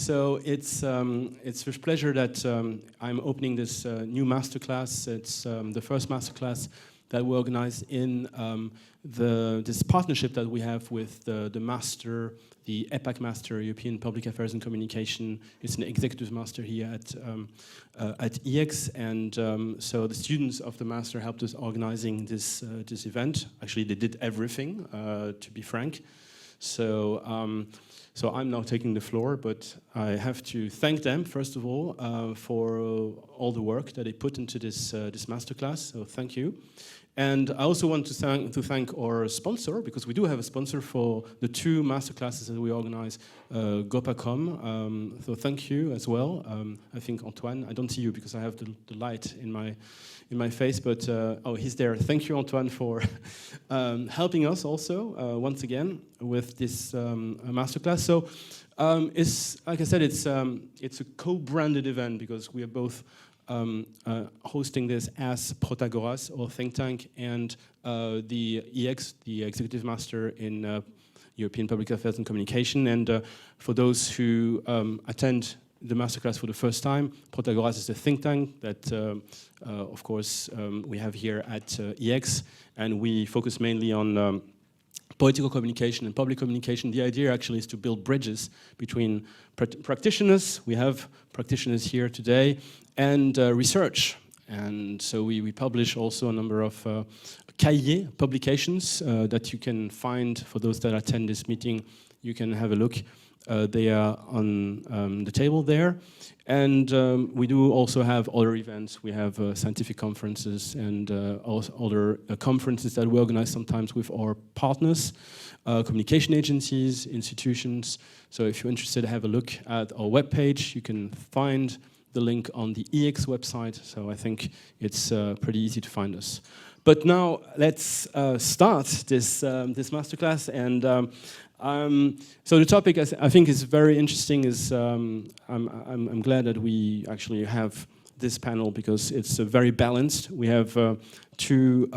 So it's with pleasure that I'm opening this new masterclass. It's the first masterclass that we organize in this partnership that we have with the master, the EPAC Master, European Public Affairs and Communication. It's an executive master here at EX, and so the students of the master helped us organizing this event. Actually, they did everything, to be frank. So I'm now taking the floor, but I have to thank them first of all for all the work that they put into this masterclass. So thank you. And I also want to thank our sponsor, because we do have a sponsor for the two masterclasses that we organize, Gopacom. So thank you as well. I think Antoine, I don't see you because I have the light in my face, but oh, he's there. Thank you, Antoine, for helping us also once again with this masterclass. So it's like I said, it's a co-branded event because we are both hosting this as Protagoras, or think tank, and the EX, the Executive Master in European Public Affairs and Communication. And for those who attend the masterclass for the first time, Protagoras is a think tank that, of course, we have here at EX, and we focus mainly on political communication and public communication. The idea actually is to build bridges between practitioners. We have practitioners here today, and research. And so we publish also a number of cahiers, publications that you can find. For those that attend this meeting, you can have a look. They are on the table there. And we do also have other events. We have scientific conferences and also other conferences that we organize sometimes with our partners, communication agencies, institutions. So if you're interested, have a look at our webpage. You can find the link on the EX website. So I think it's pretty easy to find us. But now let's start this masterclass. And so the topic I think is very interesting. Is I'm glad that we actually have this panel because it's very balanced. We have two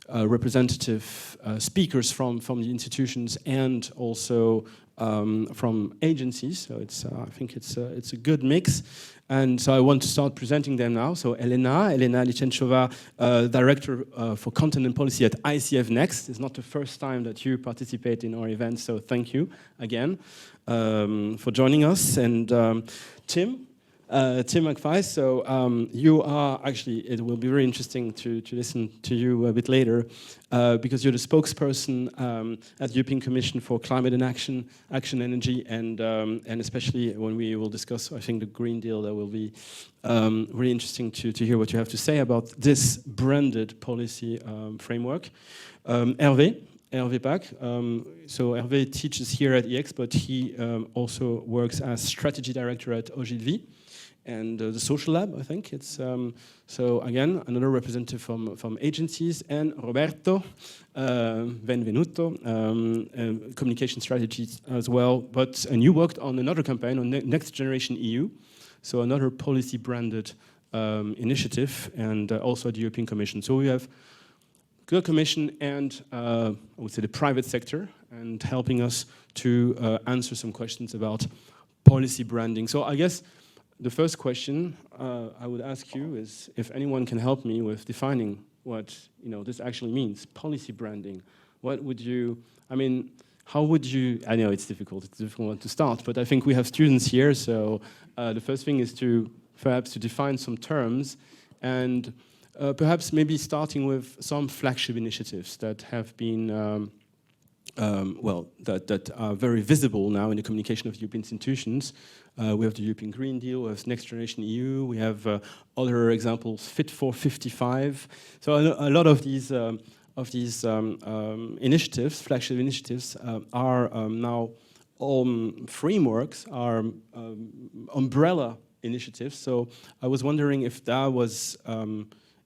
representative speakers from the institutions and also from agencies. So I think it's a good mix. And so I want to start presenting them now. So Elena Linczenyiova, Director for Content and Policy at ICF Next. It's not the first time that you participate in our event, so thank you again for joining us. And Tim McPhie, so you are actually, it will be very interesting to listen to you a bit later, because you're the spokesperson at the European Commission for Climate and Action, Energy, and especially when we will discuss, I think, the Green Deal, that will be really interesting to hear what you have to say about this branded policy framework. Hervé Pack. So Hervé teaches here at EX, but he also works as strategy director at Ogilvy and the social lab, I think. It's so again another representative from agencies, and Roberto Benvenuto, communication strategies as well. And you worked on another campaign on Next Generation EU, so another policy branded initiative, and also at the European Commission. So we have the Commission and I would say the private sector, and helping us to answer some questions about policy branding. So I guess the first question I would ask you is if anyone can help me with defining what this actually means, policy branding. What would you? I mean, how would you? I know it's a difficult one to start, but I think we have students here, so the first thing is to perhaps to define some terms, and perhaps maybe starting with some flagship initiatives that have been, that are very visible now in the communication of the European institutions. We have the European Green Deal, we have Next Generation EU, we have other examples, Fit for 55. So a lot of these initiatives, flagship initiatives, are now frameworks, are umbrella initiatives. So I was wondering if that was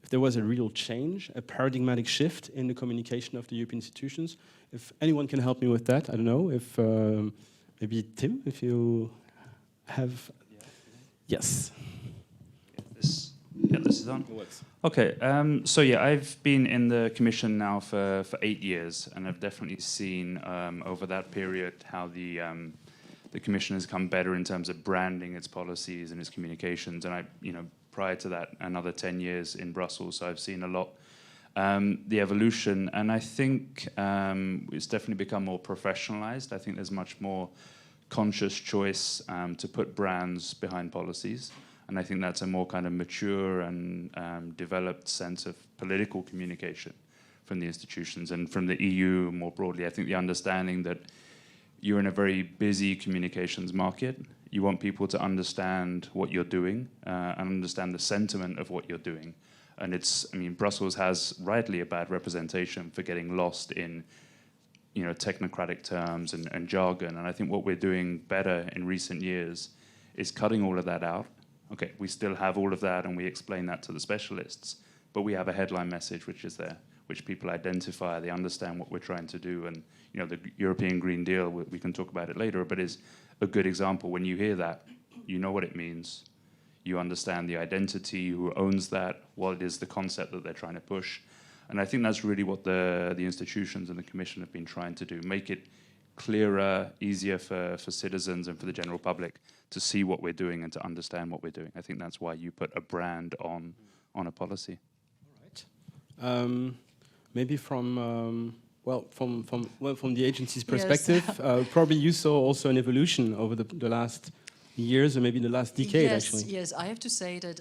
if there was a real change, a paradigmatic shift in the communication of the European institutions. If anyone can help me with that, I don't know. If maybe Tim, if you have, yes. This is on. Okay. So yeah, I've been in the Commission now for 8 years, and I've definitely seen over that period how the the Commission has come better in terms of branding its policies and its communications. And prior to that, another 10 years in Brussels, so I've seen a lot. The evolution, and I think it's definitely become more professionalized. I think there's much more conscious choice to put brands behind policies. And I think that's a more kind of mature and developed sense of political communication from the institutions and from the EU more broadly. I think the understanding that you're in a very busy communications market. You want people to understand what you're doing and understand the sentiment of what you're doing. And Brussels has rightly a bad representation for getting lost in technocratic terms and jargon. And I think what we're doing better in recent years is cutting all of that out. Okay, we still have all of that and we explain that to the specialists, but we have a headline message which is there, which people identify, they understand what we're trying to do. And the European Green Deal, we can talk about it later, but is a good example. When you hear that, you know what it means. You understand the identity, who owns that, what is the concept that they're trying to push. And I think that's really what the institutions and the Commission have been trying to do, make it clearer, easier for citizens and for the general public to see what we're doing and to understand what we're doing. I think that's why you put a brand on a policy. All right. Maybe from the agency's perspective, yes. Probably you saw also an evolution over the last years, or maybe the last decade, actually. Yes, I have to say that,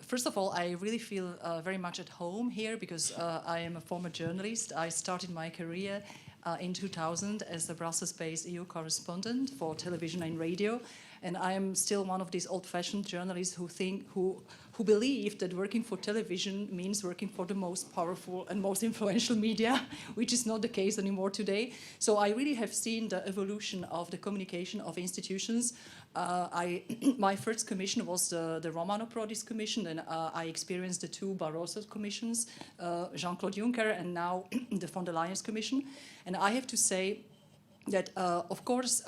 first of all, I really feel very much at home here because I am a former journalist. I started my career in 2000 as a Brussels-based EU correspondent for television and radio. And I am still one of these old-fashioned journalists who believe that working for television means working for the most powerful and most influential media, which is not the case anymore today. So I really have seen the evolution of the communication of institutions. My first commission was the Romano Prodis Commission, and I experienced the two Barroso commissions, Jean-Claude Juncker, and now the von der Leyen's Commission. And I have to say that, of course,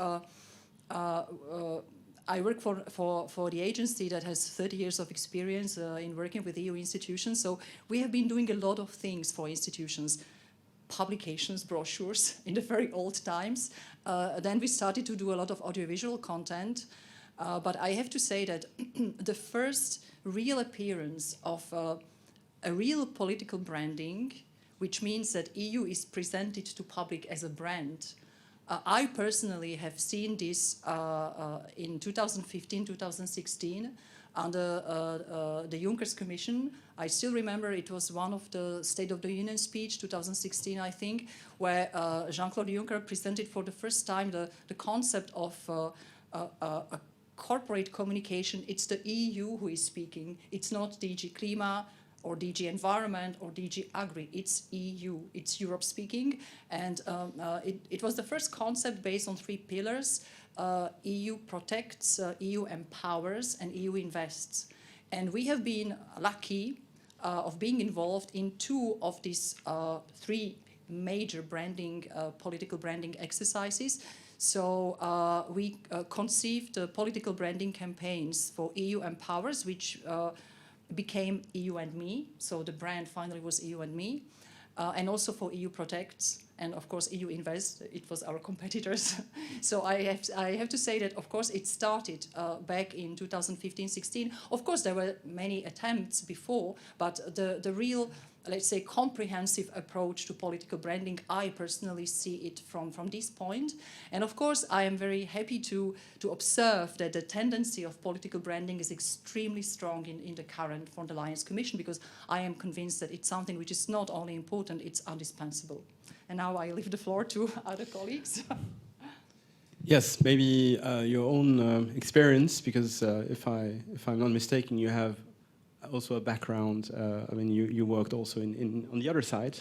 I work for the agency that has 30 years of experience in working with EU institutions. So we have been doing a lot of things for institutions, publications, brochures in the very old times. Then we started to do a lot of audiovisual content. But I have to say that the first real appearance of a real political branding, which means that EU is presented to public as a brand, I personally have seen this in 2015, 2016 under the Juncker's Commission. I still remember it was one of the State of the Union speech, 2016, I think, where Jean-Claude Juncker presented for the first time the concept of a corporate communication. It's the EU who is speaking. It's not DG Klima or DG Environment or DG Agri. It's EU. It's Europe speaking. And it was the first concept based on 3 pillars. EU protects, EU empowers, and EU invests. And we have been lucky of being involved in 2 of these 3 major branding, political branding exercises. So we conceived political branding campaigns for EU empowers, which became EU and Me. So the brand finally was EU and Me. And also for EU Protects, and of course EU Invest, it was our competitors. So I have to say that, of course, it started back in 2015-16. Of course, there were many attempts before, but the real, let's say, comprehensive approach to political branding, I personally see it from this point. And of course, I am very happy to observe that the tendency of political branding is extremely strong in the current von der Leyen's Commission, because I am convinced that it's something which is not only important, it's indispensable. And now I leave the floor to other colleagues. Yes, maybe your own experience, because if I'm not mistaken, you have also a background. I mean, you worked also on the other side.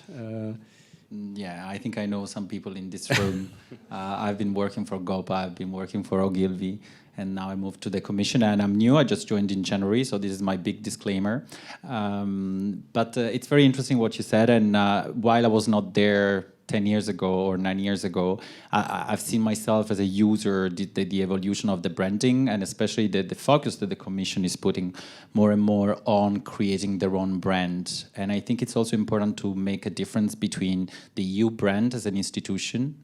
Yeah, I think I know some people in this room. I've been working for GOPA, I've been working for Ogilvy, and now I moved to the Commission, and I'm new. I just joined in January, so this is my big disclaimer. But it's very interesting what you said, and while I was not there 10 years ago or 9 years ago, I've seen myself as a user, the evolution of the branding, and especially the focus that the Commission is putting more and more on creating their own brand. And I think it's also important to make a difference between the EU brand as an institution,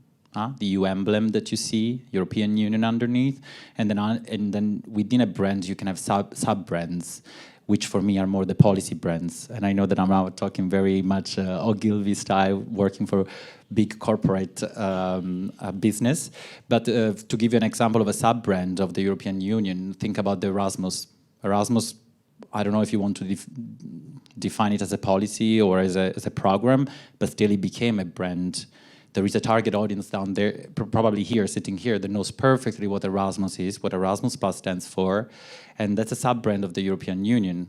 the EU emblem that you see, European Union underneath, and then within a brand you can have sub-brands, which for me are more the policy brands. And I know that I'm now talking very much Ogilvy style, working for big corporate business. But to give you an example of a sub-brand of the European Union, think about the Erasmus. Erasmus, I don't know if you want to define it as a policy or as a program, but still it became a brand. There is a target audience down there, probably here, sitting here, that knows perfectly what Erasmus is, what Erasmus Plus stands for, and that's a sub-brand of the European Union.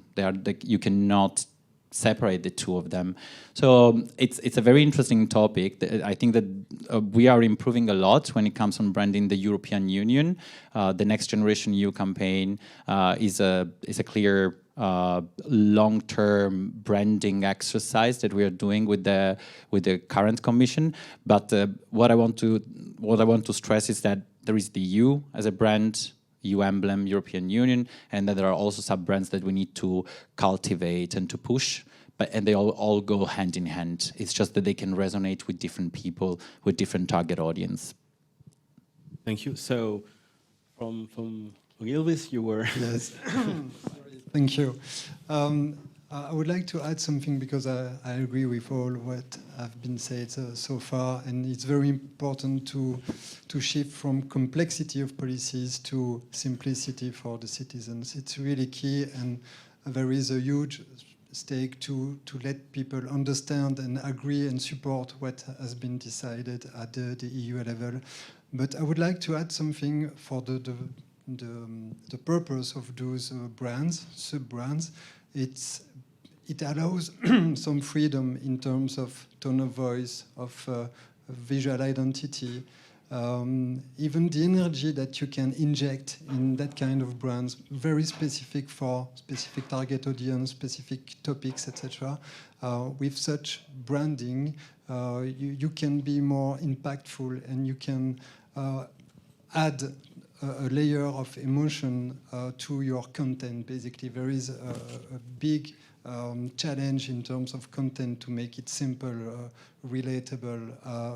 You cannot separate the two of them. So it's a very interesting topic. I think that we are improving a lot when it comes on branding the European Union. The Next Generation EU campaign is a clear long-term branding exercise that we are doing with the current commission. But what I want to stress is that there is the EU as a brand, EU emblem, European Union, and that there are also sub-brands that we need to cultivate and to push. And they all go hand in hand. It's just that they can resonate with different people, with different target audience. Thank you. So, from Ogilvy, you were... Yes. Thank you. I would like to add something because I agree with all what have been said so far, and it's very important to shift from complexity of policies to simplicity for the citizens. It's really key, and there is a huge stake to let people understand and agree and support what has been decided at the EU level. But I would like to add something for the purpose of those brands, sub-brands. It allows some freedom in terms of tone of voice, of visual identity, even the energy that you can inject in that kind of brands, very specific for specific target audience, specific topics, etc. With such branding, you can be more impactful, and you can add a layer of emotion to your content. Basically, there is a big challenge in terms of content to make it simple, relatable,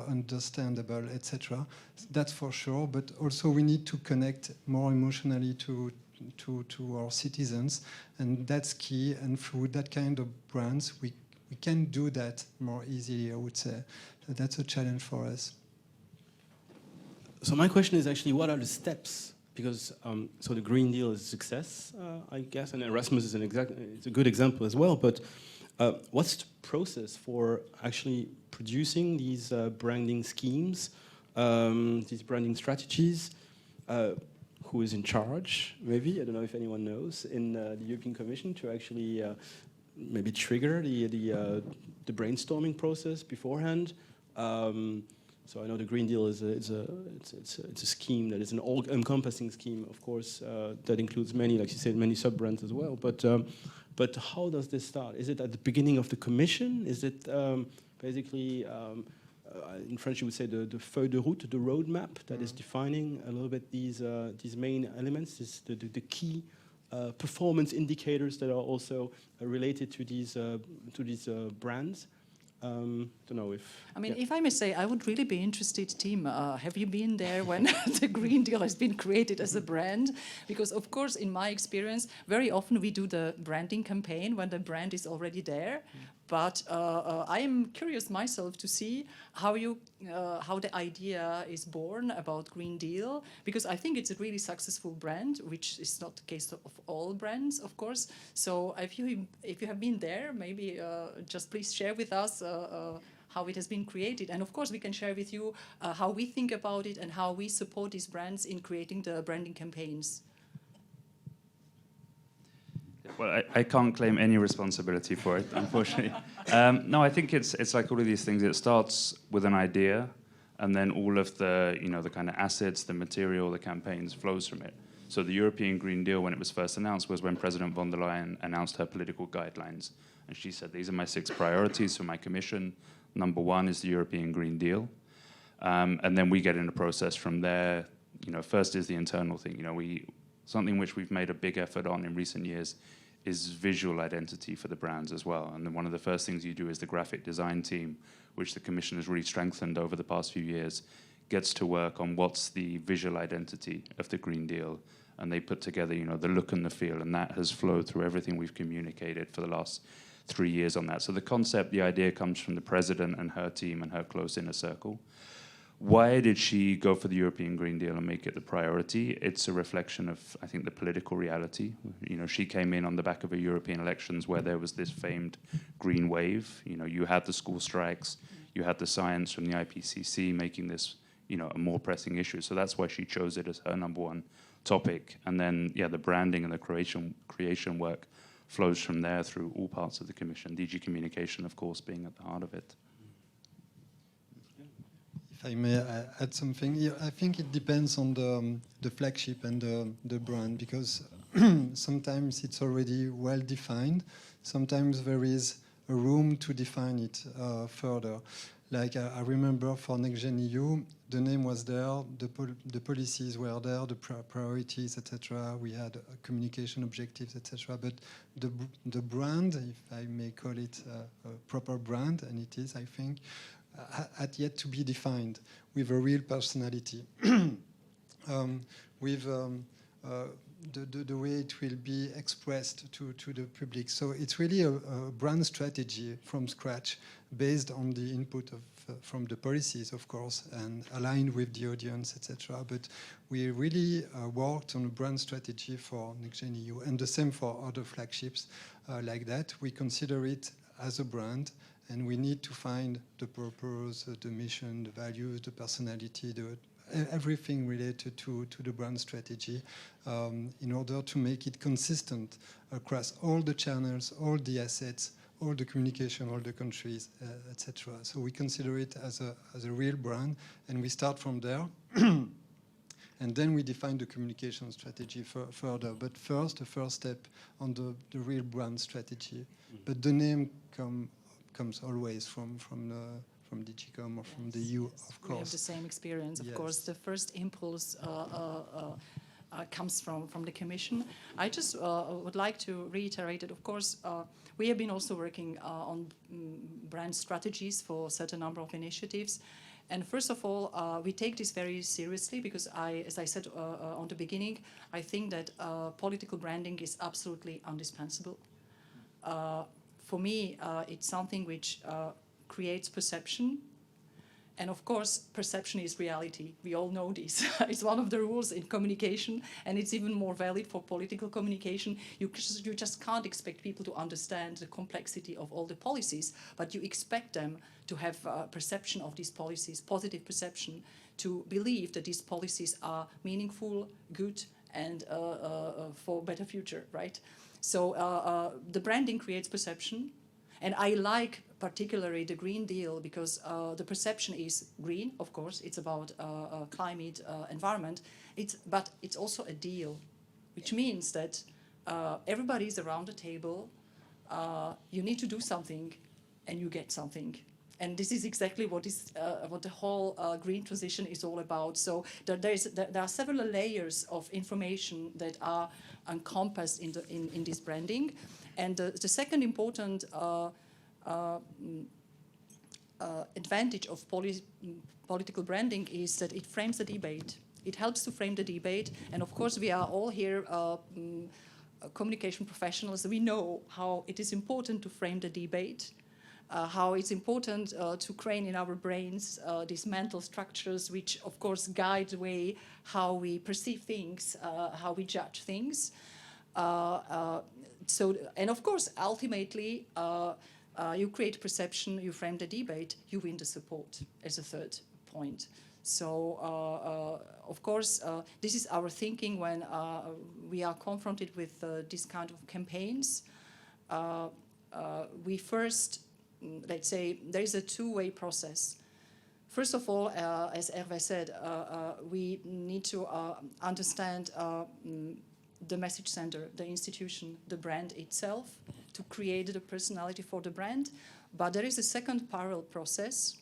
understandable, etc. That's for sure. But also we need to connect more emotionally to our citizens, and that's key. And through that kind of brands, we can do that more easily, I would say. So that's a challenge for us. So my question is actually, what are the steps? Because so the Green Deal is a success, I guess, and Erasmus is it's a good example as well. But what's the process for actually producing these branding schemes, these branding strategies? Who is in charge? Maybe, I don't know if anyone knows, in the European Commission to actually maybe trigger the brainstorming process beforehand. So I know the Green Deal is a scheme that is an all-encompassing scheme, of course, that includes many, like you said, many sub-brands as well. But how does this start? Is it at the beginning of the Commission? Is it basically, in French you would say the feuille de route, the roadmap that is defining a little bit these main elements, the key performance indicators that are also related to these brands? Don't know if... I mean, if I may say, I would really be interested, Tim, have you been there when the Green Deal has been created as a brand? Because, of course, in my experience, very often we do the branding campaign when the brand is already there. But I am curious myself to see how the idea is born about Green Deal, because I think it's a really successful brand, which is not the case of all brands, of course. So if you have been there, maybe just please share with us how it has been created. And of course, we can share with you how we think about it and how we support these brands in creating the branding campaigns. Well, I can't claim any responsibility for it, unfortunately. No, I think it's like all of these things. It starts with an idea, and then all of the the kind of assets, the material, the campaigns flows from it. So the European Green Deal, when it was first announced, was when President von der Leyen announced her political guidelines, and she said, "These are my 6 priorities for my commission. Number 1 is the European Green Deal," and then we get in a process from there. First is the internal thing. Something which we've made a big effort on in recent years is visual identity for the brands as well. And then one of the first things you do is the graphic design team, which the Commission has really strengthened over the past few years, gets to work on what's the visual identity of the Green Deal, and they put together, the look and the feel, and that has flowed through everything we've communicated for the last 3 years on that. So the concept, the idea comes from the president and her team and her close inner circle. Why did she go for the European Green Deal and make it the priority? It's a reflection of, I think, the political reality. She came in on the back of a European elections where there was this famed green wave. You had the school strikes, you had the science from the IPCC making this, a more pressing issue. So that's why she chose it as her #1 topic. And then, the branding and the creation work flows from there through all parts of the Commission, DG Communication, of course, being at the heart of it. If I may add something, I think it depends on the flagship and the brand, because sometimes it's already well defined. Sometimes there is a room to define it further. Like I remember for Linczenyiova, the name was there, the policies were there, the priorities, etc. We had communication objectives, etc. But the brand, if I may call it a proper brand, and it is, I think, had yet to be defined with a real personality, with the way it will be expressed to the public. So it's really a brand strategy from scratch, based on the input from the policies, of course, and aligned with the audience, etc. But we really worked on a brand strategy for Linczenyiova, and the same for other flagships like that. We consider it as a brand, and we need to find the purpose, the mission, the values, the personality, everything related to the brand strategy, in order to make it consistent across all the channels, all the assets, all the communication, all the countries, etc. So we consider it as a real brand, and we start from there. And then we define the communication strategy further. But first, the first step on the real brand strategy. But the name comes always from Digicom or from the EU, of course. We have the same experience, of course. The first impulse comes from the Commission. I just would like to reiterate that, of course, we have been also working on brand strategies for a certain number of initiatives. And first of all, we take this very seriously because as I said on the beginning, I think that political branding is absolutely indispensable. For me, it's something which creates perception. And of course, perception is reality. We all know this. It's one of the rules in communication, and it's even more valid for political communication. You just can't expect people to understand the complexity of all the policies, but you expect them to have a perception of these policies, positive perception, to believe that these policies are meaningful, good, and for a better future, right? So the branding creates perception. And I like particularly the Green Deal because the perception is green, of course. It's about climate, environment. But it's also a deal, which means that everybody's around the table. You need to do something, and you get something. And this is exactly what the whole green transition is all about. So there are several layers of information that are encompassed in this branding. And the second important advantage of political branding is that it frames the debate. It helps to frame the debate. And of course, we are all here communication professionals. We know how it is important to frame the debate, how it's important to train in our brains these mental structures, which of course guide the way how we perceive things, how we judge things. And of course, ultimately, you create perception, you frame the debate, you win the support as a third point. So, of course, this is our thinking when we are confronted with this kind of campaigns. We first, let's say, there is a two-way process. First of all, as Hervé said, we need to understand the message sender, the institution, the brand itself, to create the personality for the brand. But there is a second parallel process.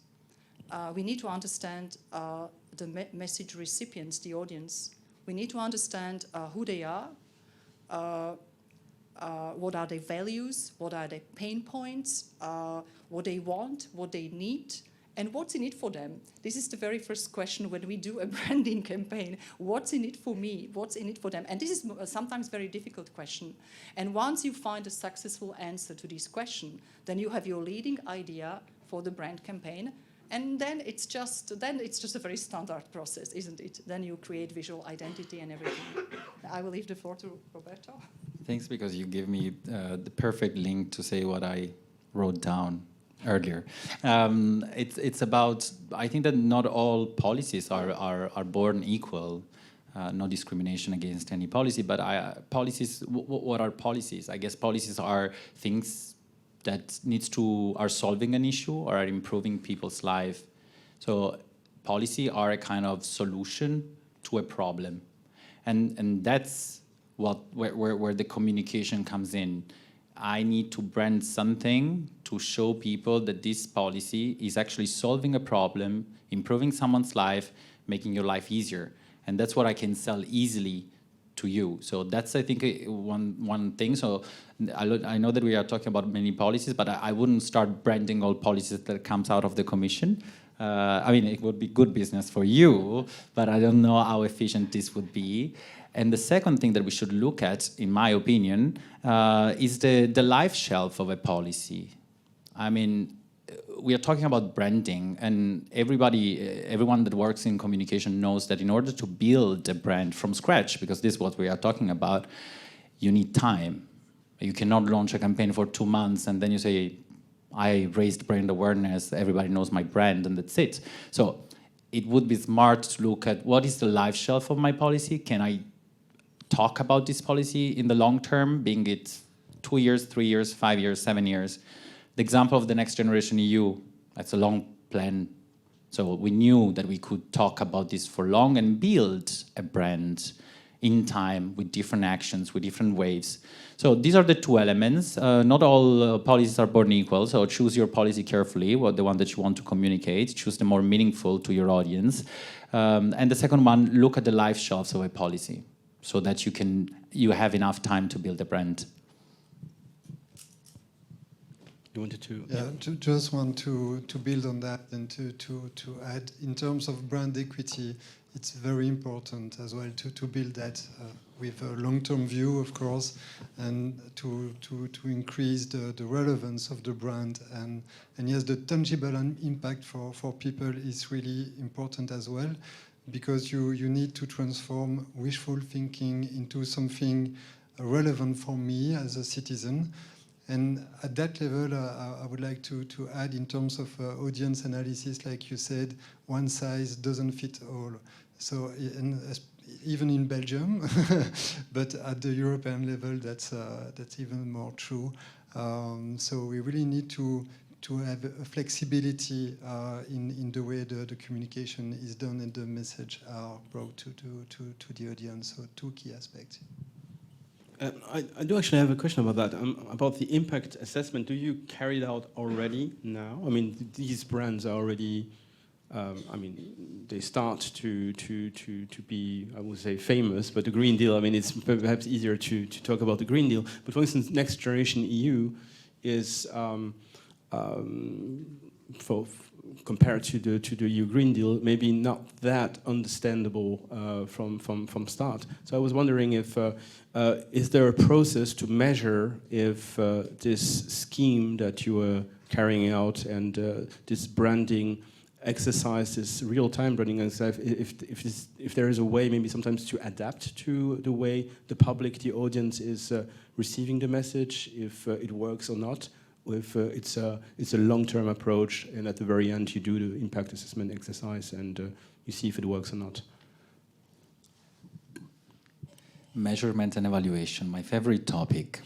We need to understand the message recipients, the audience. We need to understand who they are, what are their values, what are their pain points, what they want, what they need, And what's in it for them? This is the very first question when we do a branding campaign. What's in it for me? What's in it for them? And this is sometimes a very difficult question. And once you find a successful answer to this question, then you have your leading idea for the brand campaign. And then it's just a very standard process, isn't it? Then you create visual identity and everything. I will leave the floor to Roberto. Thanks, because you give me the perfect link to say what I wrote down earlier. It's about, I think that not all policies are born equal. No discrimination against any policy, but policies, what are policies? I guess policies are things that are solving an issue or are improving people's life. So policy are a kind of solution to a problem. And that's where the communication comes in. I need to brand something to show people that this policy is actually solving a problem, improving someone's life, making your life easier. And that's what I can sell easily to you. So that's, I think, one thing. So I know that we are talking about many policies, but I wouldn't start branding all policies that comes out of the Commission. I mean, it would be good business for you, but I don't know how efficient this would be. And the second thing that we should look at, in my opinion, is the life shelf of a policy. I mean, we are talking about branding, and everyone that works in communication knows that in order to build a brand from scratch, because this is what we are talking about, you need time. You cannot launch a campaign for 2 months and then you say, I raised brand awareness, everybody knows my brand, and that's it. So it would be smart to look at what is the life shelf of my policy. Can I talk about this policy in the long term, being it 2 years, 3 years, 5 years, 7 years? The example of the Next Generation EU, that's a long plan. So we knew that we could talk about this for long and build a brand in time with different actions, with different waves. So these are the two elements. Not all policies are born equal, so choose your policy carefully, the one that you want to communicate, choose the more meaningful to your audience. And the second one, look at the life shelves of a policy so that you have enough time to build a brand. You wanted to? Yeah, just want to build on that and to add, in terms of brand equity, it's very important as well to build that with a long-term view, of course, and to increase the relevance of the brand. And yes, the tangible impact for people is really important as well, because you need to transform wishful thinking into something relevant for me as a citizen. And at that level, I would like to add, in terms of audience analysis, like you said, one size doesn't fit all. So even in Belgium, but at the European level, that's even more true. So we really need to have a flexibility in the way the communication is done and the message are brought to the audience. So two key aspects. I do actually have a question about that, about the impact assessment. Do you carry it out already now? I mean, these brands are already, I mean, they start to be, I would say, famous, but the Green Deal, I mean, it's perhaps easier to talk about the Green Deal. But for instance, Next Generation EU is, compared to the EU Green Deal, maybe not that understandable from start. So I was wondering if is there a process to measure if this scheme that you are carrying out and this branding exercise, this real-time branding exercise, if there is a way maybe sometimes to adapt to the way the public, the audience is receiving the message, if it works or not? If it's a long-term approach, and at the very end you do the impact assessment exercise and you see if it works or not. Measurement and evaluation, my favorite topic.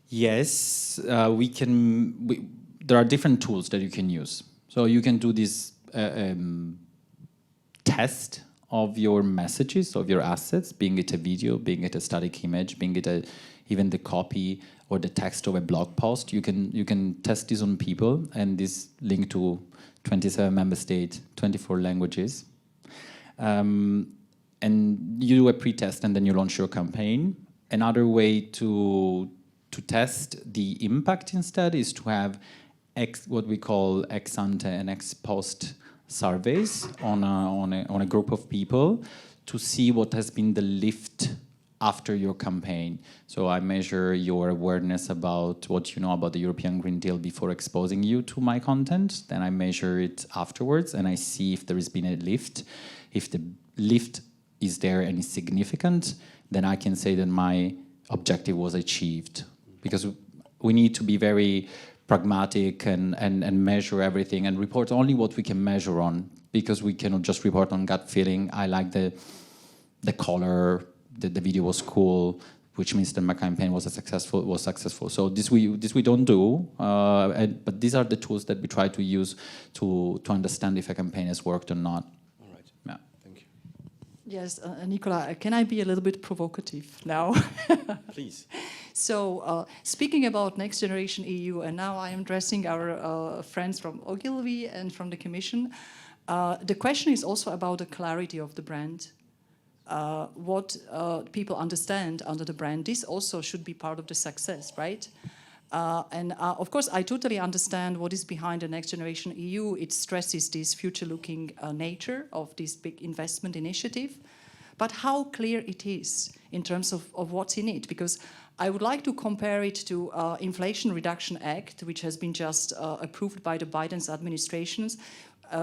Yes, there are different tools that you can use. So you can do this test of your messages, of your assets, being it a video, being it a static image, being it even the copy or the text of a blog post. You can test this on people, and this link to 27 member states, 24 languages. And you do a pre-test and then you launch your campaign. Another way to test the impact instead is to have what we call ex ante and ex post surveys on a group of people to see what has been the lift after your campaign. So I measure your awareness about what you know about the European Green Deal before exposing you to my content. Then I measure it afterwards and I see if there has been a lift. If the lift is there and is significant, then I can say that my objective was achieved. Because we need to be very pragmatic and measure everything and report only what we can measure on, because we cannot just report on gut feeling. I like the color, the video was cool, which means that my campaign was successful. So this we don't do, but these are the tools that we try to use to understand if a campaign has worked or not. All right. Yeah. Thank you. Yes, Nicola, can I be a little bit provocative now? Please. So, speaking about Next Generation EU, and now I am addressing our friends from Ogilvy and from the Commission, the question is also about the clarity of the brand. What people understand under the brand, this also should be part of the success, right? Of course, I totally understand what is behind the Next Generation EU. It stresses this future-looking nature of this big investment initiative. But how clear it is in terms of what's in it? Because I would like to compare it to Inflation Reduction Act, which has been just approved by the Biden's administrations,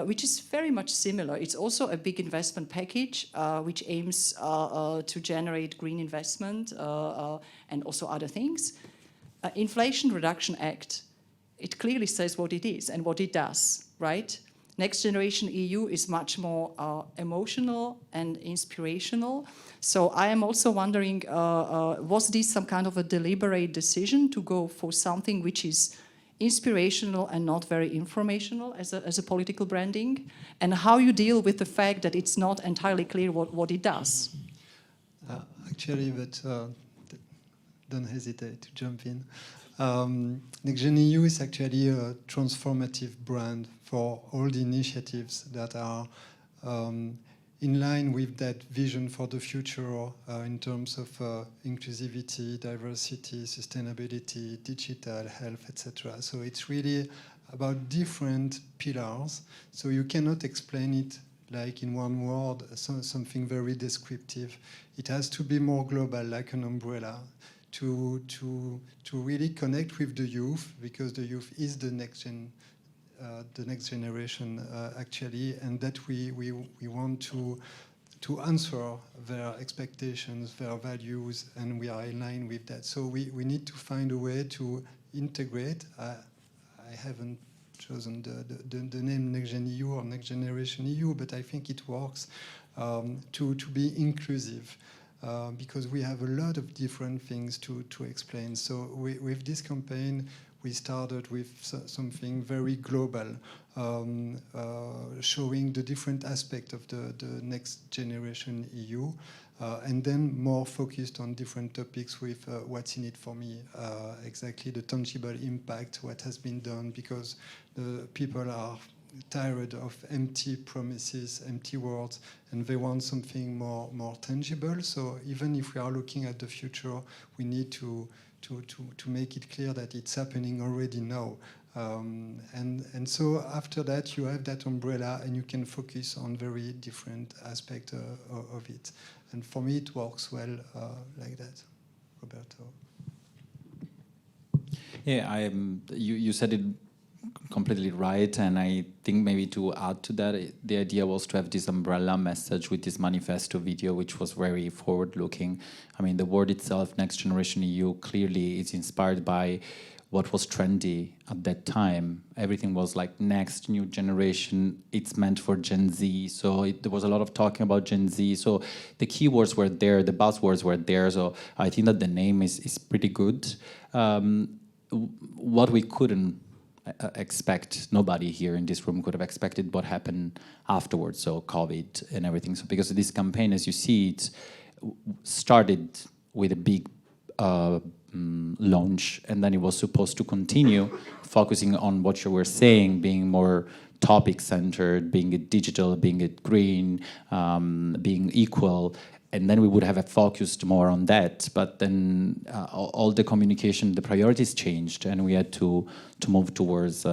which is very much similar. It's also a big investment package which aims to generate green investment and also other things. Inflation Reduction Act, it clearly says what it is and what it does, right? Next Generation EU is much more emotional and inspirational. So I am also wondering, was this some kind of a deliberate decision to go for something which is inspirational and not very informational as a political branding? And how you deal with the fact that it's not entirely clear what it does? Actually, but don't hesitate to jump in. Next Gen EU is actually a transformative brand for all the initiatives that are in line with that vision for the future in terms of inclusivity, diversity, sustainability, digital health, etc. So it's really about different pillars. So you cannot explain it like in one word, something very descriptive. It has to be more global, like an umbrella, to really connect with the youth, because the youth is the next generation actually, and that we want to answer their expectations, their values, and we are in line with that. So we need to find a way to integrate. I haven't chosen the name Next Gen EU or Next Generation EU, but I think it works to be inclusive. Because we have a lot of different things to explain. So with this campaign, we started with something very global, showing the different aspects of the Next Generation EU, and then more focused on different topics with what's in it for me, exactly the tangible impact, what has been done, because the people are tired of empty promises, empty words, and they want something more tangible. So even if we are looking at the future, we need to make it clear that it's happening already now. And so after that, you have that umbrella, and you can focus on very different aspects of it. And for me, it works well like that, Roberto. Yeah, you said it completely right, and I think maybe to add to that, the idea was to have this umbrella message with this manifesto video, which was very forward-looking. I mean, the word itself, Next Generation EU, clearly is inspired by what was trendy at that time. Everything was like next, new generation, it's meant for Gen Z, so there was a lot of talking about Gen Z, so the keywords were there, the buzzwords were there, so I think that the name is pretty good. What we couldn't expect, nobody here in this room could have expected what happened afterwards, so COVID and everything. So because this campaign, as you see, it started with a big launch, and then it was supposed to continue focusing on what you were saying, being more topic-centered, being it digital, being it green, being equal, and then we would have focused more on that. But then all the communication, the priorities changed, and we had to move towards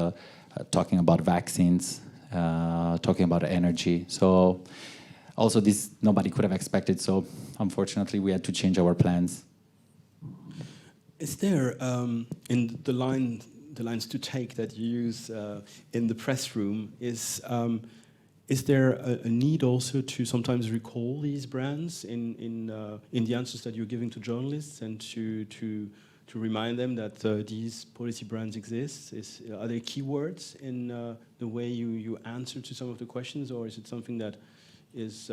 talking about vaccines, talking about energy. So also this nobody could have expected, so unfortunately we had to change our plans. Is there, in the lines to take that you use in the press room, is there a need also to sometimes recall these brands in the answers that you're giving to journalists, and to remind them that these policy brands exist? Are there keywords in the way you answer to some of the questions, or is it something that is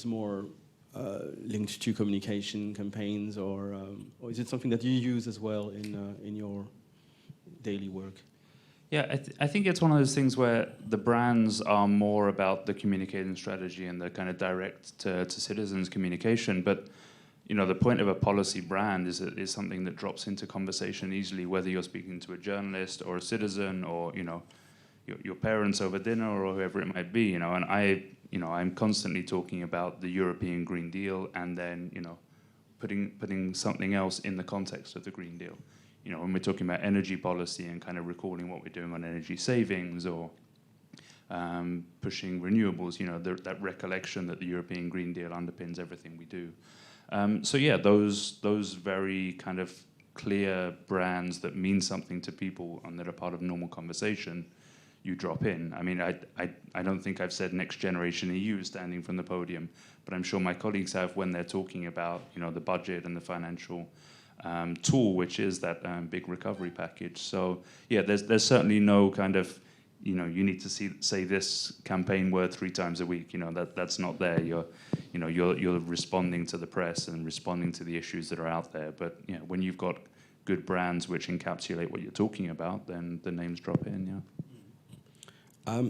more linked to communication campaigns, or is it something that you use as well in your daily work? Yeah, I think it's one of those things where the brands are more about the communicating strategy and the kind of direct to citizens communication. But you know, the point of a policy brand is something that drops into conversation easily, whether you're speaking to a journalist or a citizen, or you know, your parents over dinner, or whoever it might be. You know, and I'm constantly talking about the European Green Deal, and then putting something else in the context of the Green Deal. You know, when we're talking about energy policy and kind of recalling what we're doing on energy savings, or pushing renewables, you know, that recollection that the European Green Deal underpins everything we do. So yeah, those very kind of clear brands that mean something to people and that are part of normal conversation, you drop in. I mean, I don't think I've said Next Generation EU standing from the podium, but I'm sure my colleagues have when they're talking about, you know, the budget and the financial tool, which is that big recovery package. So yeah, there's certainly no kind of, you know, you need to say this campaign word 3 times a week. You know, that's not there. You're responding to the press and responding to the issues that are out there. But yeah, when you've got good brands which encapsulate what you're talking about, then the names drop in. Yeah.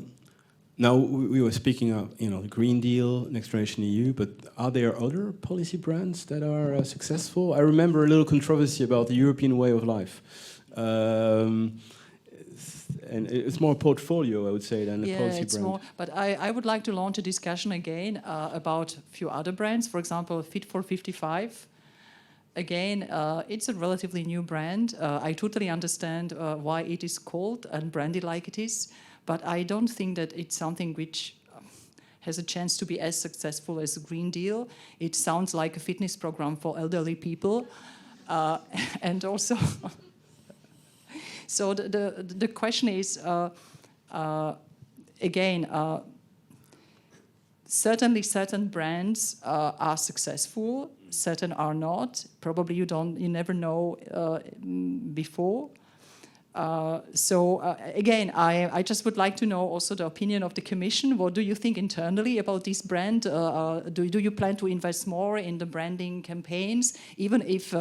Now we were speaking of, you know, the Green Deal, Next Generation EU, but are there other policy brands that are successful? I remember a little controversy about the European way of life. And it's more a portfolio, I would say, than a policy brand. More, but I would like to launch a discussion again about a few other brands. For example, Fit for 55. Again, it's a relatively new brand. I totally understand why it is called and branded like it is, but I don't think that it's something which has a chance to be as successful as the Green Deal. It sounds like a fitness program for elderly people, and also. So the question is, again, certainly certain brands are successful, certain are not. Probably you never know before. Again, I just would like to know also the opinion of the Commission. What do you think internally about this brand? Do you plan to invest more in the branding campaigns, even if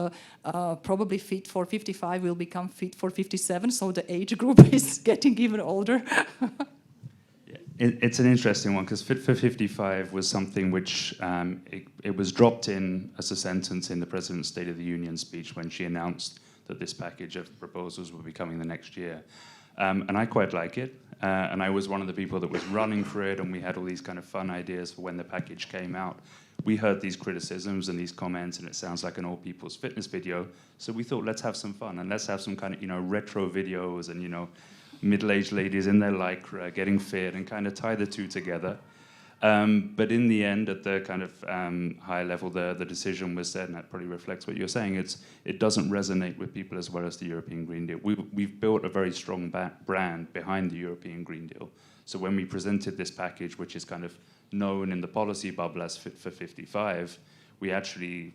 probably Fit for 55 will become Fit for 57, so the age group is getting even older? It's an interesting one, because Fit for 55 was something which it was dropped in as a sentence in the President's State of the Union speech when she announced that this package of proposals will be coming the next year. And I quite like it. And I was one of the people that was running for it, and we had all these kind of fun ideas for when the package came out. We heard these criticisms and these comments, and it sounds like an all people's fitness video. So we thought, let's have some fun, and let's have some kind of, you know, retro videos and, you know, middle-aged ladies in their lycra getting fit, and kind of tie the two together. But in the end, at the kind of high level, the decision was said, and that probably reflects what you're saying, it doesn't resonate with people as well as the European Green Deal. We've built a very strong brand behind the European Green Deal. So when we presented this package, which is kind of known in the policy bubble as Fit for 55, we actually,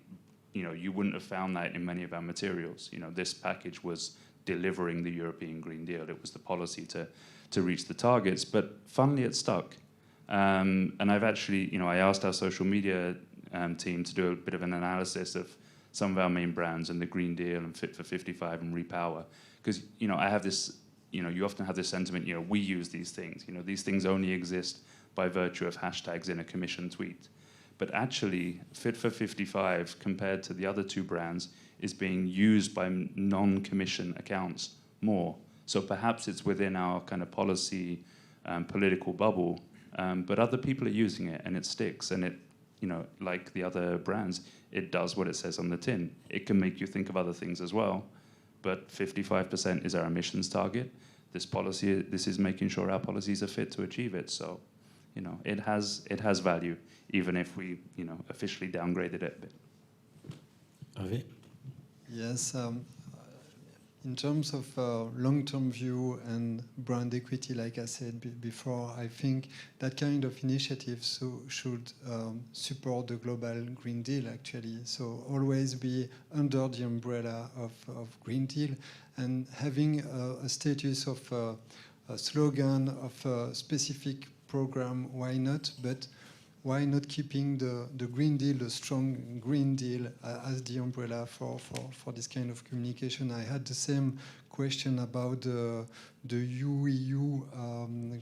you know, you wouldn't have found that in many of our materials. You know, this package was delivering the European Green Deal. It was the policy to reach the targets, but funnily it stuck. And I've actually, you know, I asked our social media team to do a bit of an analysis of some of our main brands and the Green Deal and Fit for 55 and Repower. Because, you know, I have this, you know, you often have this sentiment, you know, we use these things. You know, these things only exist by virtue of hashtags in a commission tweet. But actually, Fit for 55, compared to the other 2 brands, is being used by non-commission accounts more. So perhaps it's within our kind of policy political bubble, but other people are using it and it sticks, and it, like the other brands, it does what it says on the tin. It can make you think of other things as well, but 55% is our emissions target. This is making sure our policies are fit to achieve it. So, it has value, even if we, officially downgraded it a bit. Hervé? Yes, in terms of long-term view and brand equity, like I said before, I think that kind of initiative should support the global Green Deal, actually. So always be under the umbrella of Green Deal, and having a status of a slogan of a specific program, why not? But why not keeping the Green Deal, the strong Green Deal, as the umbrella for this kind of communication? I had the same question about the EU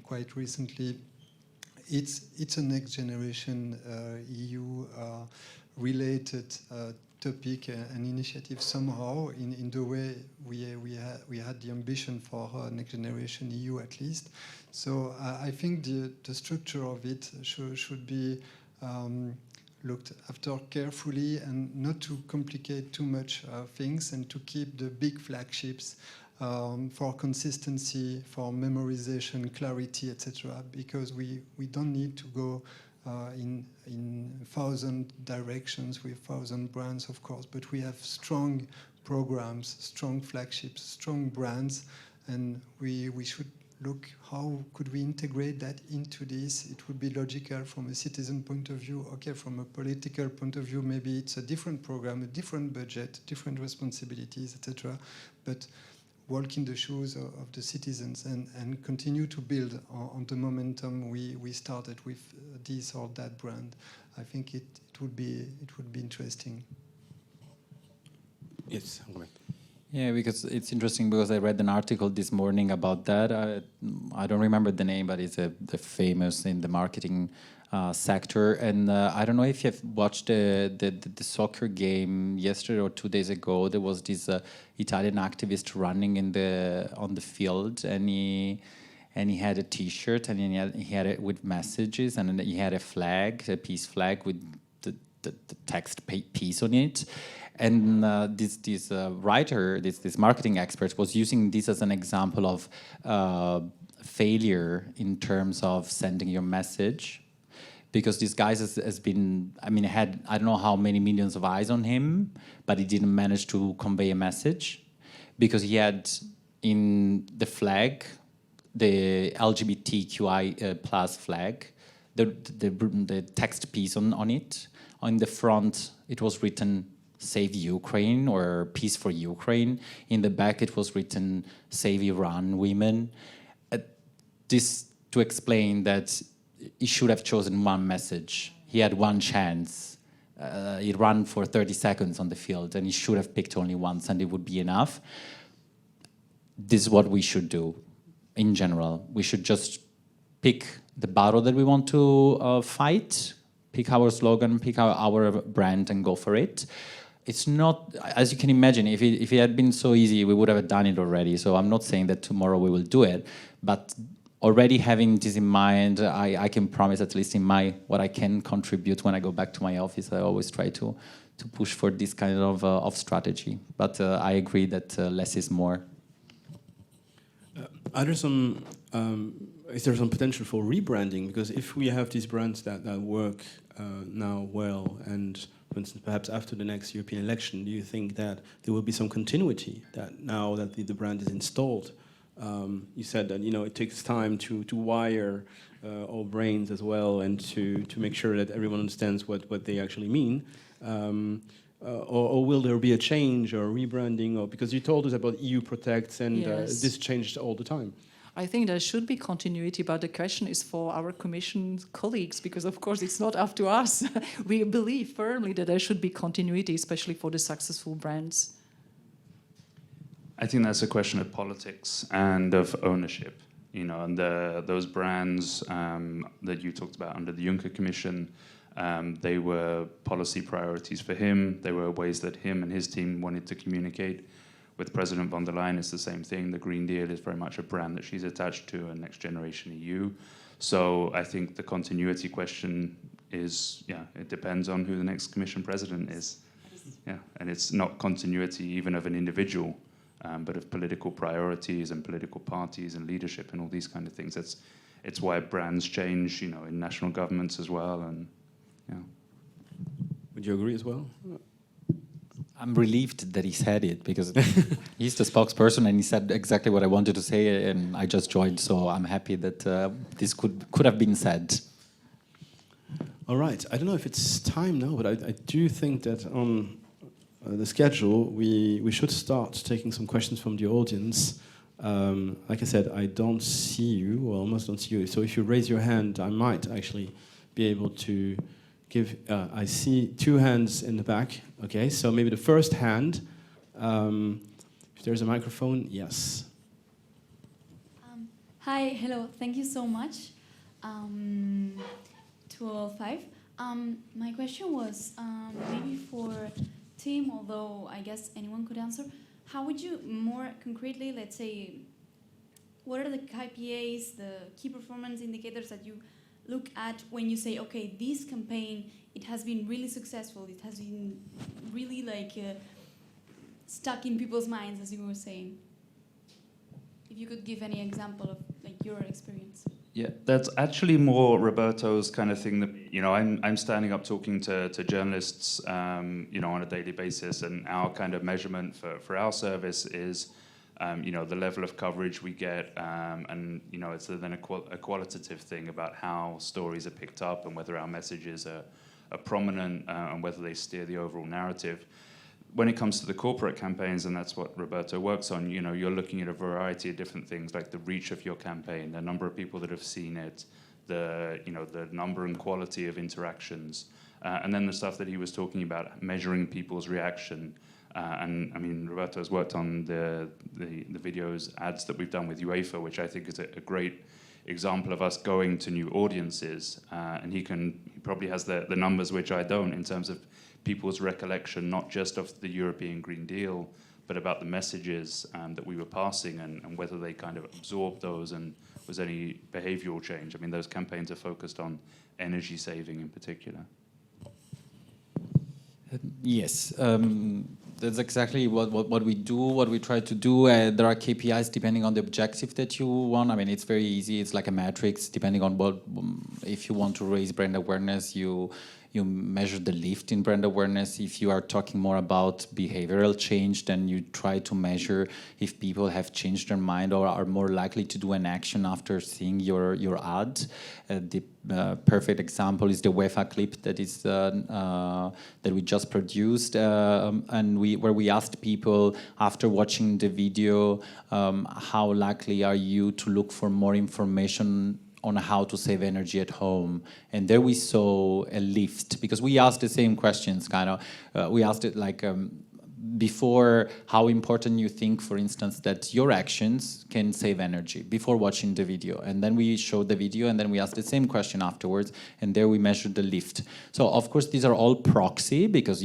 quite recently. It's a next generation EU related topic and initiative somehow in the way we had the ambition for next generation EU at least. So I think the structure of it should be looked after carefully and not to complicate too much things, and to keep the big flagships for consistency, for memorization, clarity, etc. Because we don't need to go in 1,000 directions with 1,000 brands, of course, but we have strong programs, strong flagships, strong brands, and we should look how could we integrate that into this. It would be logical from a citizen point of view. Okay, from a political point of view, maybe it's a different program, a different budget, different responsibilities, etc. But walk in the shoes of the citizens and continue to build on the momentum we started with this or that brand. I think it would be interesting. Yes, I'm going. Yeah, because it's interesting, because I read an article this morning about that. I don't remember the name, but it's the famous in the marketing sector. And I don't know if you've watched the soccer game yesterday or 2 days ago. There was this Italian activist running on the field, and he had a T-shirt, and he had it with messages, and then he had a flag, a peace flag with the text peace on it. And this writer, this marketing expert, was using this as an example of failure in terms of sending your message, because this guy has been, had I don't know how many millions of eyes on him, but he didn't manage to convey a message, because he had in the flag, the LGBTQI plus flag, the text piece on it. On the front, it was written Save Ukraine or Peace for Ukraine. In the back, it was written Save Iran Women. This to explain that he should have chosen one message. He had one chance. He ran for 30 seconds on the field, and he should have picked only once, and it would be enough. This is what we should do in general. We should just pick the battle that we want to fight, pick our slogan, pick our brand, and go for it. It's not, as you can imagine, if it had been so easy, we would have done it already. So I'm not saying that tomorrow we will do it, but already having this in mind, I can promise, at least in what I can contribute when I go back to my office, I always try to push for this kind of strategy. But I agree that less is more. Is there some potential for rebranding? Because if we have these brands that work now well, and for instance, perhaps after the next European election, do you think that there will be some continuity, that now that the brand is installed? You said that it takes time to wire our brains as well, and to make sure that everyone understands what they actually mean. Or will there be a change or rebranding? Or because you told us about EU Protects, and Yes. this changed all the time. I think there should be continuity, but the question is for our Commission colleagues, because of course it's not up to us. We believe firmly that there should be continuity, especially for the successful brands. I think that's a question of politics and of ownership. And those brands that you talked about under the Juncker Commission, they were policy priorities for him. They were ways that him and his team wanted to communicate. With President von der Leyen, it's the same thing. The Green Deal is very much a brand that she's attached to, and Next Generation EU. So I think the continuity question is, it depends on who the next Commission President is. Yeah, and it's not continuity even of an individual, but of political priorities and political parties and leadership and all these kind of things. It's why brands change, in national governments as well, and yeah. Would you agree as well? I'm relieved that he said it, because he's the spokesperson and he said exactly what I wanted to say, and I just joined, so I'm happy that this could have been said. All right. I don't know if it's time now, but I do think that on the schedule we should start taking some questions from the audience. Like I said, I don't see you, or almost don't see you. So if you raise your hand, I might actually be able to give. I see 2 hands in the back. Okay, so maybe the first hand. If there's a microphone, yes. Hi, hello. Thank you so much. 205. My question was maybe for Tim, although I guess anyone could answer. How would you more concretely, let's say, what are the KPIs, the key performance indicators that you look at when you say, okay, this campaign, it has been really successful, it has been really stuck in people's minds, as you were saying? If you could give any example of your experience. Yeah, that's actually more Roberto's kind of thing. That I'm standing up talking to journalists, on a daily basis, and our kind of measurement for our service is, the level of coverage we get, and it's then a qualitative thing about how stories are picked up and whether our messages are prominent and whether they steer the overall narrative. When it comes to the corporate campaigns, and that's what Roberto works on, you're looking at a variety of different things, like the reach of your campaign, the number of people that have seen it, the number and quality of interactions, and then the stuff that he was talking about, measuring people's reaction. And I mean, Roberto's worked on the videos, ads that we've done with UEFA, which I think is a great example of us going to new audiences. And he probably has the numbers, which I don't, in terms of people's recollection, not just of the European Green Deal, but about the messages that we were passing, and whether they kind of absorbed those and was any behavioral change. I mean, those campaigns are focused on energy saving in particular. Yes, that's exactly what we do, what we try to do. There are KPIs depending on the objective that you want. I mean, it's very easy. It's like a matrix, depending on what, if you want to raise brand awareness, you measure the lift in brand awareness. If you are talking more about behavioral change, then you try to measure if people have changed their mind or are more likely to do an action after seeing your ad. The perfect example is the UEFA clip that is that we just produced, and where we asked people after watching the video, how likely are you to look for more information on how to save energy at home. And there we saw a lift, because we asked the same questions, we asked it like, before, how important you think, for instance, that your actions can save energy before watching the video. And then we showed the video, and then we asked the same question afterwards, and there we measured the lift. So of course these are all proxy, because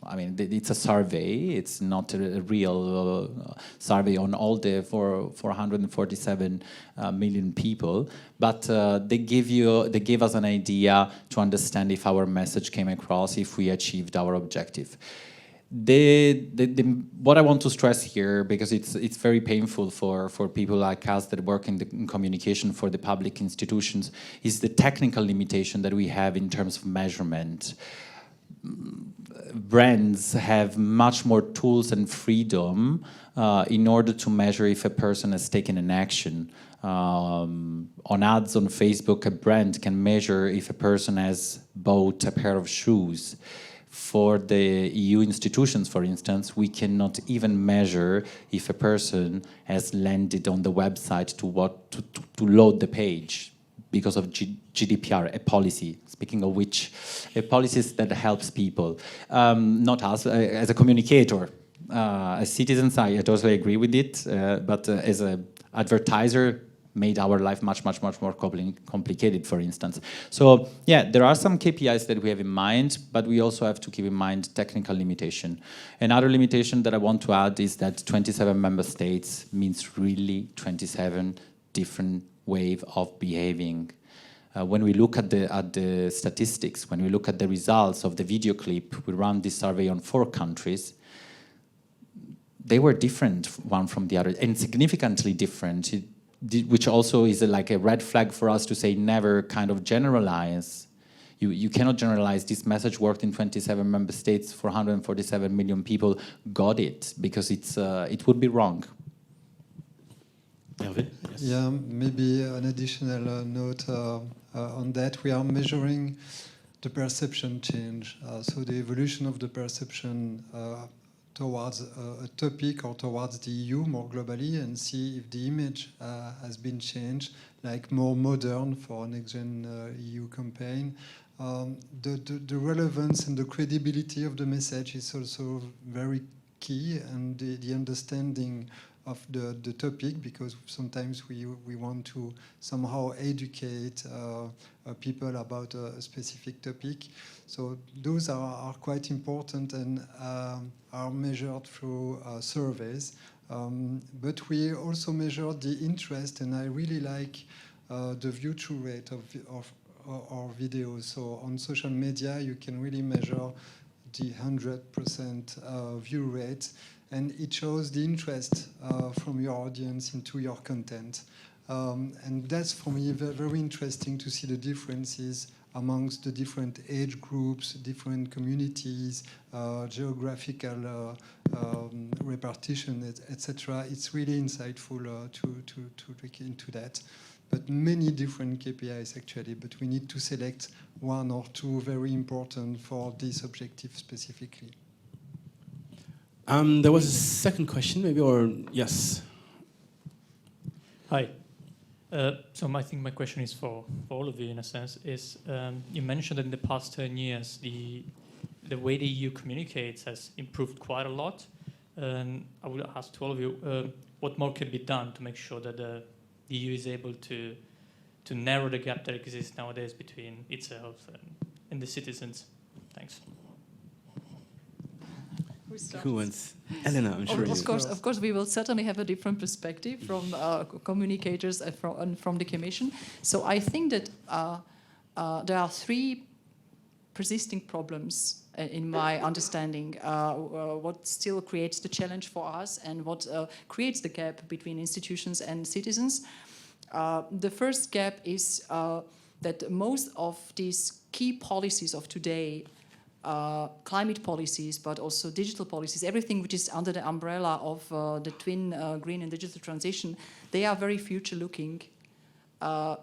I mean, it's a survey. It's not a real survey on all the 447 million people, but they gave us an idea to understand if our message came across, if we achieved our objective. What I want to stress here, because it's very painful for people like us that work in communication for the public institutions, is the technical limitation that we have in terms of measurement. Brands have much more tools and freedom in order to measure if a person has taken an action. On ads on Facebook, a brand can measure if a person has bought a pair of shoes. For the EU institutions, for instance, we cannot even measure if a person has landed on the website to load the page, because of GDPR, a policy, speaking of which, a policy that helps people. Not us, as a communicator. As citizens, I totally agree with it, but as an advertiser, made our life much more complicated, for instance. So yeah, there are some KPIs that we have in mind, but we also have to keep in mind technical limitation. Another limitation that I want to add is that 27 member states means really 27 different ways of behaving. When we look at the statistics, when we look at the results of the video clip, we ran this survey on 4 countries. They were different one from the other, and significantly different, which also is like a red flag for us to say never kind of generalize. You cannot generalize. This message worked in 27 member states, 447 million people got it, because it would be wrong. Hervé? Yes. Yeah, maybe an additional note on that. We are measuring the perception change, so the evolution of the perception towards a topic or towards the EU more globally, and see if the image has been changed, like more modern for a next-gen EU campaign. The relevance and the credibility of the message is also very key, and the understanding of the topic, because sometimes we want to somehow educate people about a specific topic. So those are quite important and are measured through surveys. But we also measure the interest, and I really like the view-through rate of our videos. So on social media, you can really measure the 100% view rate, and it shows the interest from your audience into your content. And that's, for me, very interesting to see the differences amongst the different age groups, different communities, geographical repartition, etc. It's really insightful to look into that. But many different KPIs, actually, but we need to select 1 or 2 very important for this objective specifically. There was a second question, maybe, or yes? Hi. So I think my question is for all of you, in a sense, is you mentioned that in the past 10 years, the way the EU communicates has improved quite a lot. And I would ask to all of you, what more can be done to make sure that the EU is able to narrow the gap that exists nowadays between itself and the citizens? Thanks. Who wants? Elena, I'm sure. Of course, we will certainly have a different perspective from communicators and from the Commission. So I think that there are 3 persisting problems in my understanding. What still creates the challenge for us, and what creates the gap between institutions and citizens. The first gap is that most of these key policies of today, climate policies, but also digital policies, everything which is under the umbrella of the twin green and digital transition, they are very future-looking,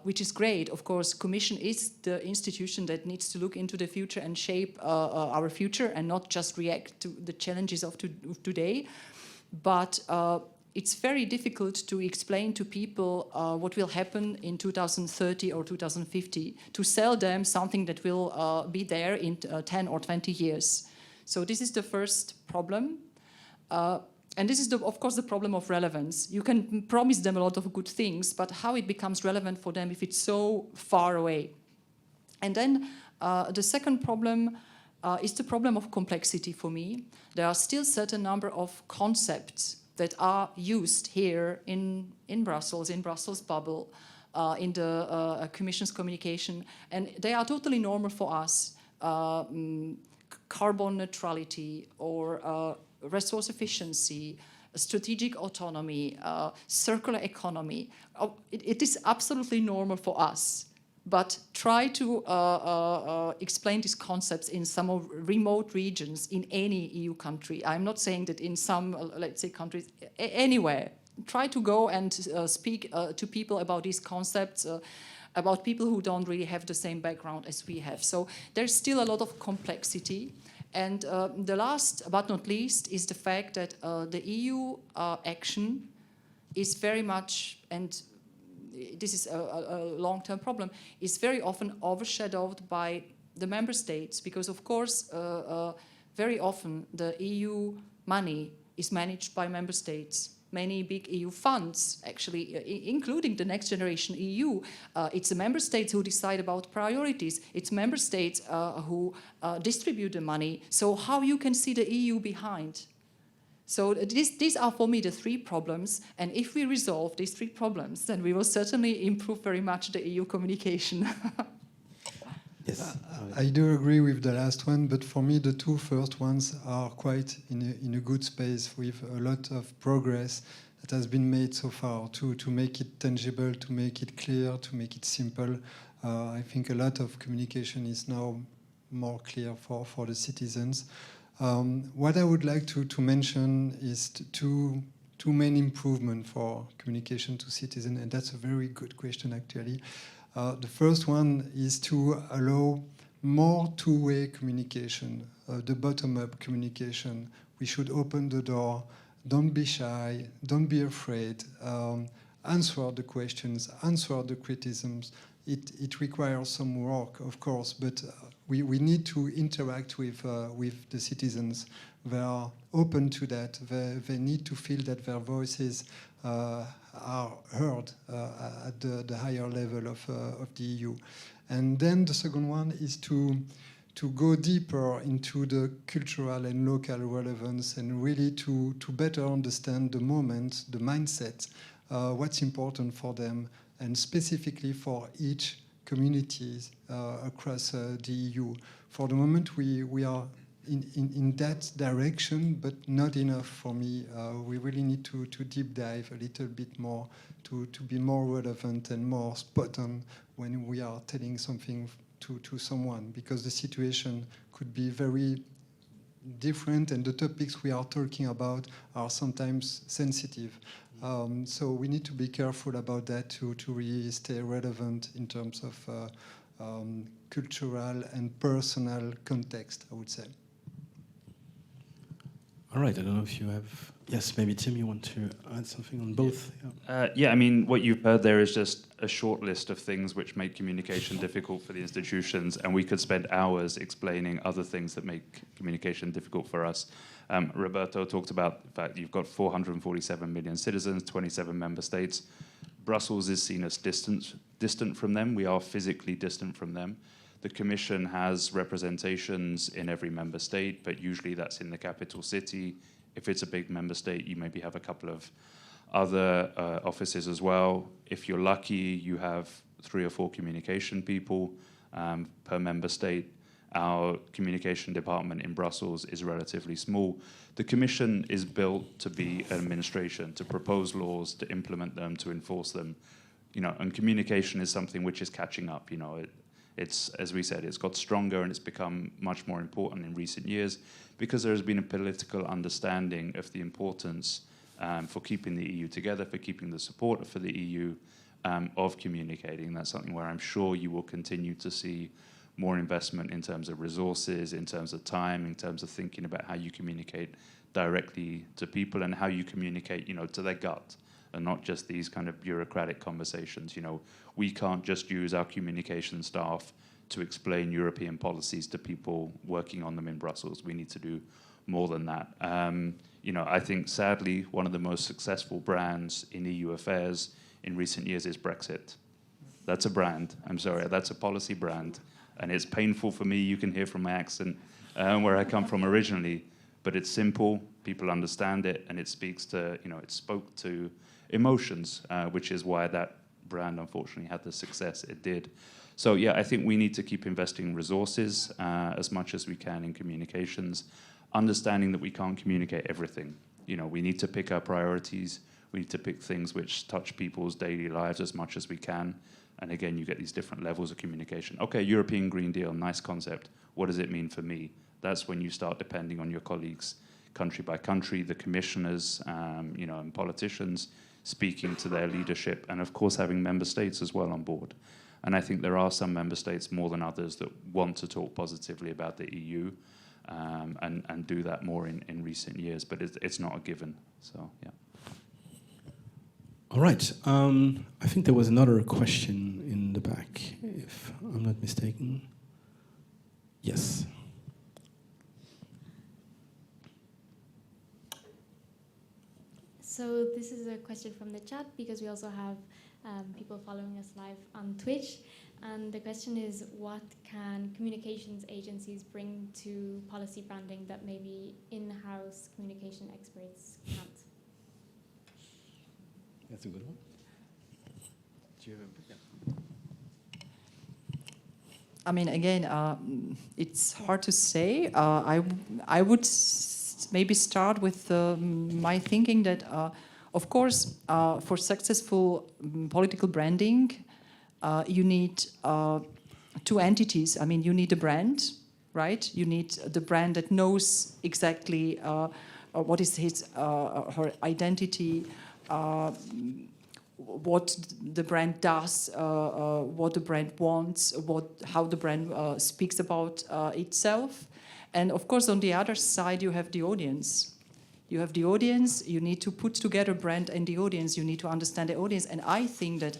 which is great. Of course, Commission is the institution that needs to look into the future and shape our future, and not just react to the challenges of today. But it's very difficult to explain to people what will happen in 2030 or 2050, to sell them something that will be there in 10 or 20 years. So this is the first problem. And this is, of course, the problem of relevance. You can promise them a lot of good things, but how it becomes relevant for them if it's so far away? And then the second problem is the problem of complexity for me. There are still certain number of concepts that are used here in Brussels bubble, in the Commission's communication, and they are totally normal for us. Carbon neutrality, or resource efficiency, strategic autonomy, circular economy. It is absolutely normal for us. But try to explain these concepts in some of remote regions in any EU country. I'm not saying that in some, let's say, countries, anywhere. Try to go and speak to people about these concepts, about people who don't really have the same background as we have. So there's still a lot of complexity. And the last but not least is the fact that the EU action is very much, and this is a long-term problem, is very often overshadowed by the member states, because of course very often the EU money is managed by member states. many big EU funds, actually, including the Next Generation EU. It's the member states who decide about priorities. It's member states who distribute the money. So how you can see the EU behind? So these are for me the three problems, and if we resolve these three problems, then we will certainly improve very much the EU communication. Yes. I do agree with the last one, but for me the two first ones are quite in a good space with a lot of progress that has been made so far to make it tangible, to make it clear, to make it simple. I think a lot of communication is now more clear for the citizens. What I would like to mention is two main improvements for communication to citizens, and that's a very good question actually. The first one is to allow more two-way communication, the bottom-up communication. We should open the door, don't be shy, don't be afraid, answer the questions, answer the criticisms. It requires some work, of course, but we need to interact with the citizens. They are open to that. They need to feel that their voices are heard at the higher level of the EU. And then the second one is to go deeper into the cultural and local relevance and really to better understand the moment, the mindset, what's important for them, and specifically for each community across the EU. For the moment, we are in that direction, but not enough for me. We really need to deep dive a little bit more to be more relevant and more spot on when we are telling something to someone, because the situation could be very different and the topics we are talking about are sometimes sensitive. So we need to be careful about that to really stay relevant in terms of cultural and personal context, I would say. All right, I don't know if you have... Yes, maybe Tim, you want to add something on both? Yeah, I mean, what you've heard there is just a short list of things which make communication difficult for the institutions, and we could spend hours explaining other things that make communication difficult for us. Roberto talked about the fact that you've got 447 million citizens, 27 member states. Brussels is seen as distant from them. We are physically distant from them. The Commission has representations in every member state, but usually that's in the capital city. If it's a big member state, you maybe have a couple of other offices as well. If you're lucky, you have 3 or 4 communication people per member state. Our communication department in Brussels is relatively small. The Commission is built to be an administration, to propose laws, to implement them, to enforce them. You know, and communication is something which is catching up. You know, it's, as we said, it's got stronger and it's become much more important in recent years because there has been a political understanding of the importance for keeping the EU together, for keeping the support for the EU, of communicating. That's something where I'm sure you will continue to see more investment in terms of resources, in terms of time, in terms of thinking about how you communicate directly to people and how you communicate, you know, to their gut, and not just these kind of bureaucratic conversations. You know, we can't just use our communication staff to explain European policies to people working on them in Brussels. We need to do more than that. You know, I think sadly one of the most successful brands in EU affairs in recent years is Brexit. That's a brand. I'm sorry, that's a policy brand. And it's painful for me, you can hear from my accent, where I come from originally, but it's simple, people understand it, and it speaks to, you know, it spoke to emotions, which is why that brand unfortunately had the success it did. So yeah, I think we need to keep investing resources as much as we can in communications, understanding that we can't communicate everything. You know, we need to pick our priorities, we need to pick things which touch people's daily lives as much as we can. And again, you get these different levels of communication. Okay, European Green Deal, nice concept. What does it mean for me? That's when you start depending on your colleagues, country by country, the commissioners, you know, and politicians speaking to their leadership, and of course having member states as well on board. And I think there are some member states more than others that want to talk positively about the EU and do that more in recent years, but it's not a given. So, yeah. All right. I think there was another question in the back, if I'm not mistaken. Yes. So this is a question from the chat because we also have people following us live on Twitch. And the question is, what can communications agencies bring to policy branding that maybe in-house communication experts can't? That's a good one. Do you have a... I mean, again, it's hard to say. I would maybe start with my thinking that, of course, for successful political branding, you need two entities. I mean, you need a brand, right? You need the brand that knows exactly what is his her identity, what the brand does, what the brand wants, how the brand speaks about itself. And of course, on the other side, you have the audience. You have the audience, you need to put together brand and the audience, you need to understand the audience. And I think that,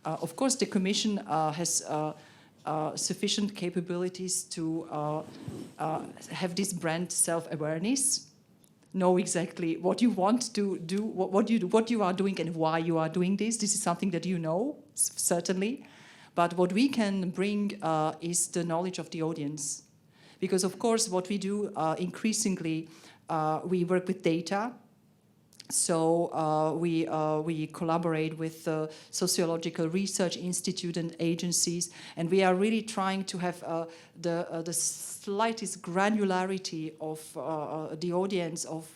of course, the Commission has sufficient capabilities to have this brand self-awareness, know exactly what you want to do, what you are doing and why you are doing this. This is something that you know, certainly. But what we can bring is the knowledge of the audience. Because, of course, what we do increasingly, we work with data. So we collaborate with sociological research institute and agencies, and we are really trying to have the slightest granularity of the audience, of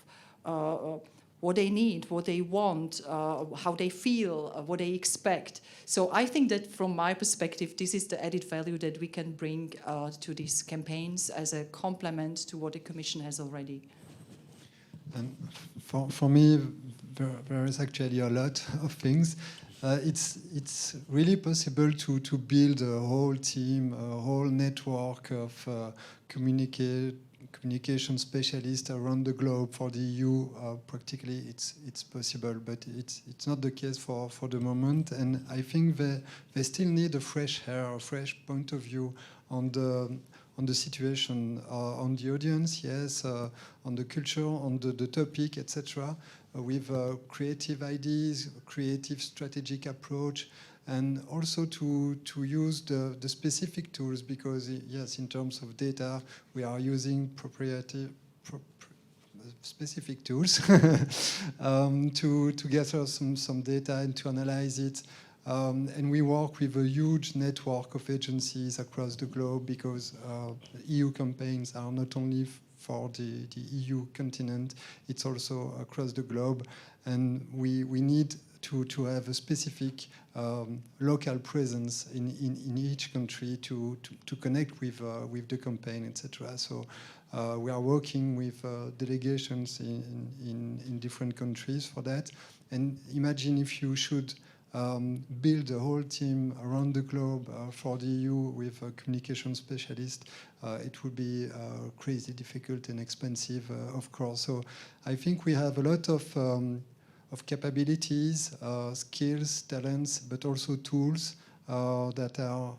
what they need, what they want, how they feel, what they expect. So I think that from my perspective, this is the added value that we can bring to these campaigns as a complement to what the Commission has already. And for me, there is actually a lot of things. It's really possible to build a whole team, a whole network of communication specialists around the globe for the EU. Practically, it's possible, but it's not the case for the moment. And I think they still need a fresh air, a fresh point of view on the situation, on the audience, yes, on the culture, on the topic, etc., with creative ideas, creative strategic approach, and also to use the specific tools, because, yes, in terms of data, we are using specific tools to gather some data and to analyze it. And we work with a huge network of agencies across the globe, because EU campaigns are not only for the EU continent, it's also across the globe. And we need to have a specific local presence in each country to connect with the campaign, etc. So we are working with delegations in different countries for that. And imagine if you should build a whole team around the globe for the EU with a communication specialist. It would be crazy difficult and expensive, of course. So I think we have a lot of capabilities, skills, talents, but also tools that are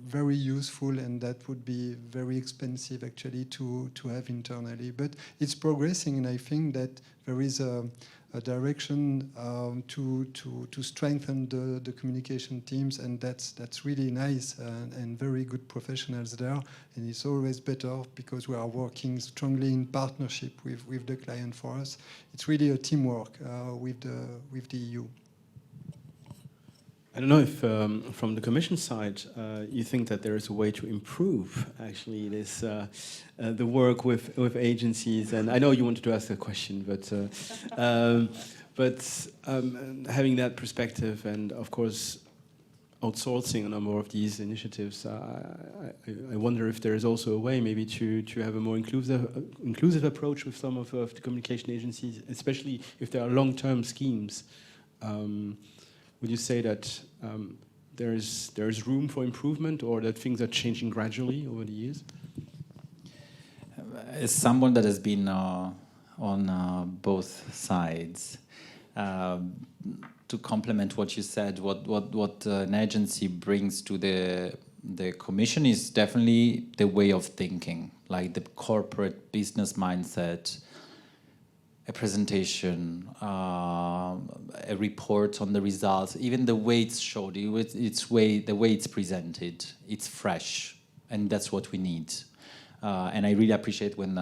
very useful and that would be very expensive actually to have internally. But it's progressing, and I think that there is a direction to strengthen the communication teams, and that's really nice and very good professionals there. And it's always better because we are working strongly in partnership with the client. For us, it's really a teamwork with the EU. I don't know if from the Commission side you think that there is a way to improve actually this the work with agencies. And I know you wanted to ask a question, but having that perspective and of course outsourcing a number of these initiatives, I wonder if there is also a way maybe to have a more inclusive approach with some of the communication agencies, especially if there are long-term schemes. Would you say that there is room for improvement, or that things are changing gradually over the years? As someone that has been on both sides, to complement what you said, what an agency brings to the Commission is definitely the way of thinking, like the corporate business mindset. a presentation, a report on the results, even the way it's showed, the way it's presented, it's fresh, and that's what we need. And I really appreciate when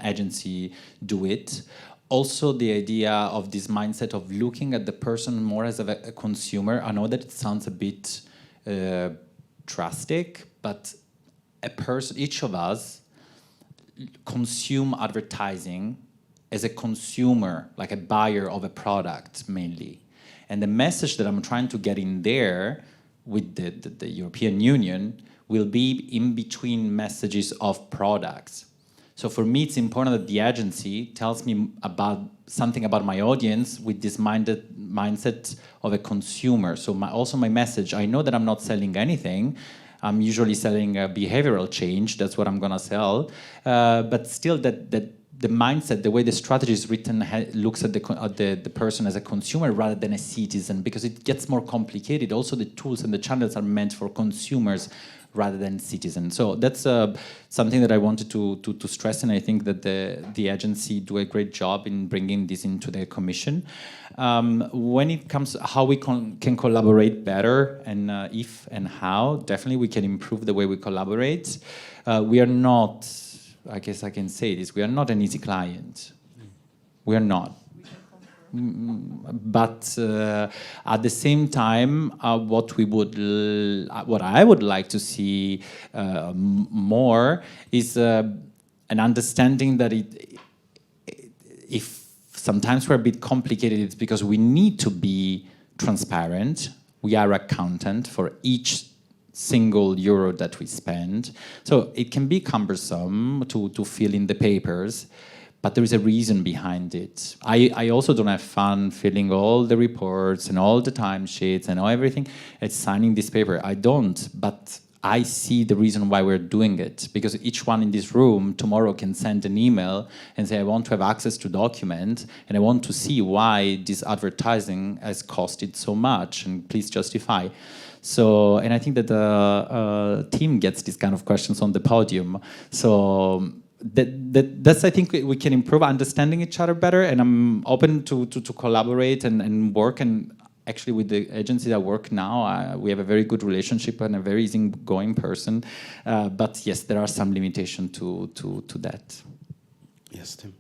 agency do it. Also, the idea of this mindset of looking at the person more as a consumer. I know that it sounds a bit drastic, but a person, each of us, consume advertising as a consumer, like a buyer of a product mainly. And the message that I'm trying to get in there with the European Union will be in between messages of products. So for me, it's important that the agency tells me about something about my audience with this mindset of a consumer. So also my message, I know that I'm not selling anything. I'm usually selling a behavioral change. That's what I'm gonna sell. But still, that the mindset, the way the strategy is written, looks at the person as a consumer rather than a citizen, because it gets more complicated. Also, the tools and the channels are meant for consumers rather than citizens. So that's something that I wanted to stress, and I think that the agency do a great job in bringing this into the Commission. When it comes to how we can collaborate better, and if and how, definitely we can improve the way we collaborate. We are not, I guess I can say this, we are not an easy client. We are not. But at the same time, what I would like to see more is an understanding that if sometimes we're a bit complicated, it's because we need to be transparent. We are accountant for each single euro that we spend. So it can be cumbersome to fill in the papers, but there is a reason behind it. I also don't have fun filling all the reports and all the timesheets and all everything and signing this paper. I don't, but I see the reason why we're doing it, because each one in this room tomorrow can send an email and say, I want to have access to document and I want to see why this advertising has costed so much and please justify. So, and I think that the team gets these kind of questions on the podium. So that's I think we can improve understanding each other better, and I'm open to collaborate and work. And actually with the agency that I work now, we have a very good relationship and a very easygoing person. But yes, there are some limitations to that. Yes, Tim.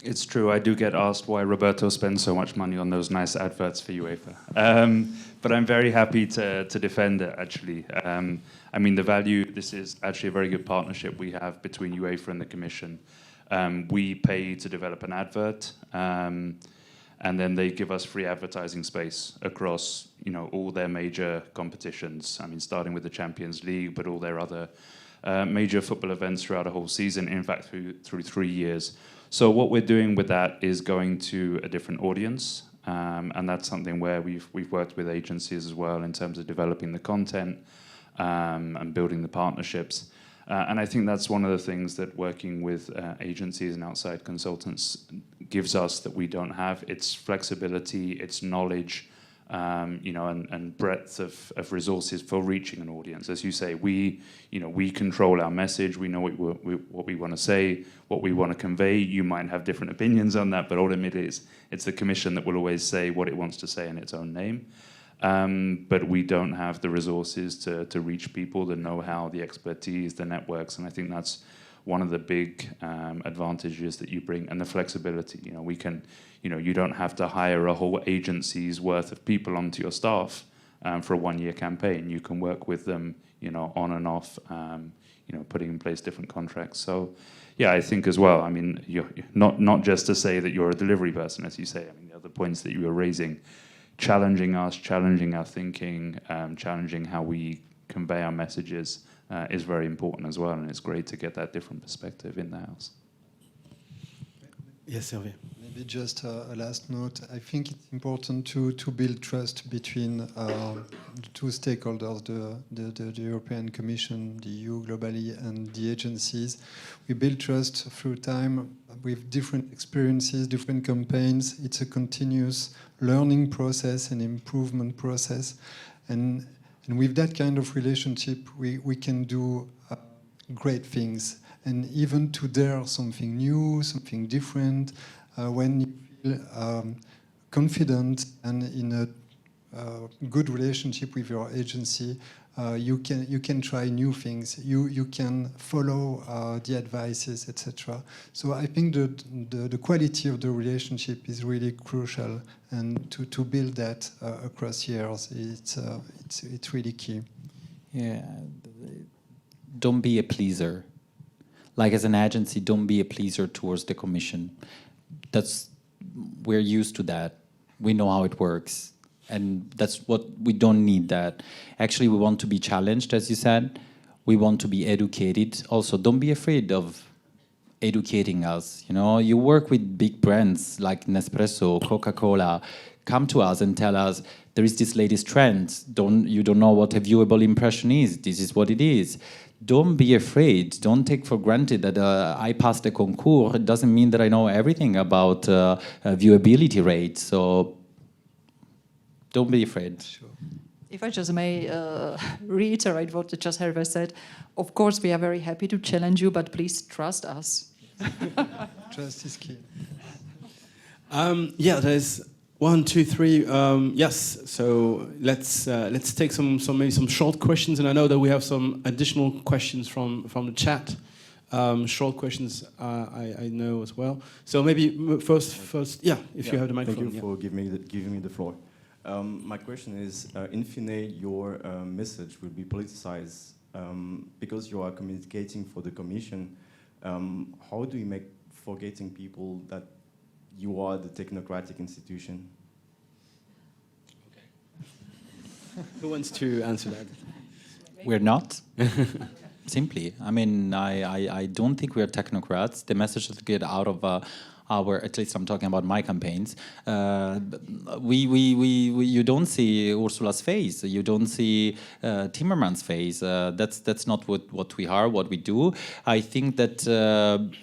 It's true, I do get asked why Roberto spends so much money on those nice adverts for UEFA. But I'm very happy to defend it, actually. I mean, the value, this is actually a very good partnership we have between UEFA and the Commission. We pay to develop an advert, and then they give us free advertising space across, all their major competitions. I mean, starting with the Champions League, but all their other major football events throughout a whole season, in fact, through 3 years. So what we're doing with that is going to a different audience, and that's something where we've worked with agencies as well in terms of developing the content and building the partnerships. And I think that's one of the things that working with agencies and outside consultants gives us that we don't have. It's flexibility, it's knowledge, and breadth of resources for reaching an audience. As you say, we control our message. We know what we want to say, what we want to convey. You might have different opinions on that, but ultimately it's the Commission that will always say what it wants to say in its own name. But we don't have the resources to reach people, the know-how, the expertise, the networks, and I think that's one of the big advantages that you bring, and the flexibility. We can, you don't have to hire a whole agency's worth of people onto your staff for a one-year campaign. You can work with them, on and off, putting in place different contracts. So, yeah, I think as well. I mean, you're not just to say that you're a delivery person, as you say. I mean, the other points that you were raising, challenging us, challenging our thinking, challenging how we convey our messages is very important as well, and it's great to get that different perspective in the House. Yes, Hervé. Maybe just a last note. I think it's important to build trust between the two stakeholders, the European Commission, the EU globally, and the agencies. We build trust through time with different experiences, different campaigns. It's a continuous learning process and improvement process. And with that kind of relationship, we can do great things. and even to dare something new, something different, when you feel confident and in a good relationship with your agency, you can try new things. You can follow the advices, etc. So I think the quality of the relationship is really crucial, and to build that across years, it's really key. Yeah, don't be a pleaser. Like as an agency, don't be a pleaser towards the commission. We're used to that. We know how it works. And that's what we don't need that. Actually, we want to be challenged, as you said. We want to be educated. Also, don't be afraid of educating us. You know, you work with big brands like Nespresso, Coca-Cola. Come to us and tell us there is this latest trend. You don't know what a viewable impression is. This is what it is. Don't be afraid. Don't take for granted that I passed a concours. It doesn't mean that I know everything about viewability rate. So don't be afraid. Sure. If I just may reiterate what just Hervé said, of course we are very happy to challenge you, but please trust us. Trust is key. Yeah, there's 1, 2, 3. Yes. So let's take maybe some short questions, and I know that we have some additional questions from the chat. Short questions, I know as well. So maybe first, yeah, if you have the microphone. Thank you for giving me the floor. My question is, in fine, your message will be politicized because you are communicating for the Commission. How do you make forgetting people that you are the technocratic institution? Okay. Who wants to answer that? We're not. Simply. I mean, I don't think we're technocrats. The message that get out of at least I'm talking about my campaigns, you don't see Ursula's face, you don't see Timmermans' face. That's not what we are, what we do. I think that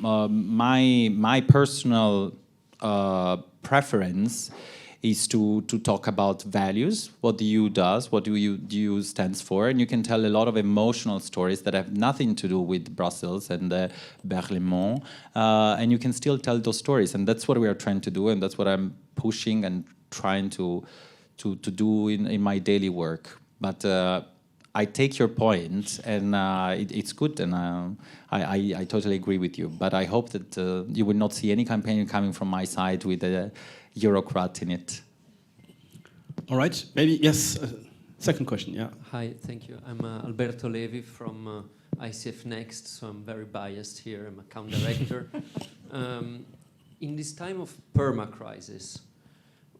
my personal preference is to talk about values. What do you does? What do you stands for? And you can tell a lot of emotional stories that have nothing to do with Brussels and Berlaymont, and you can still tell those stories. And that's what we are trying to do, and that's what I'm pushing and trying to do in my daily work. But I take your point, and it's good, and I totally agree with you. But I hope that you will not see any campaign coming from my side with a Eurocrat in it. All right, maybe, yes, second question, yeah. Hi, thank you. I'm Alberto Levi from ICF Next, so I'm very biased here. I'm account director. In this time of perma-crisis,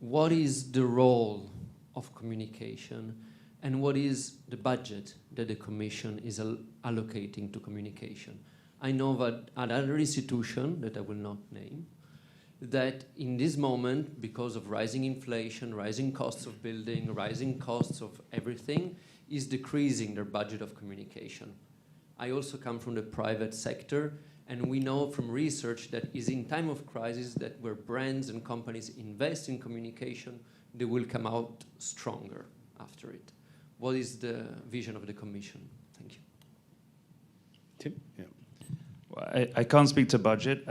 what is the role of communication, and what is the budget that the Commission is allocating to communication? I know that at other institutions that I will not name, that in this moment, because of rising inflation, rising costs of building, rising costs of everything, is decreasing their budget of communication. I also come from the private sector, and we know from research that is in time of crisis that where brands and companies invest in communication, they will come out stronger after it. What is the vision of the Commission? Thank you. Tim? Yeah. Well, I can't speak to budget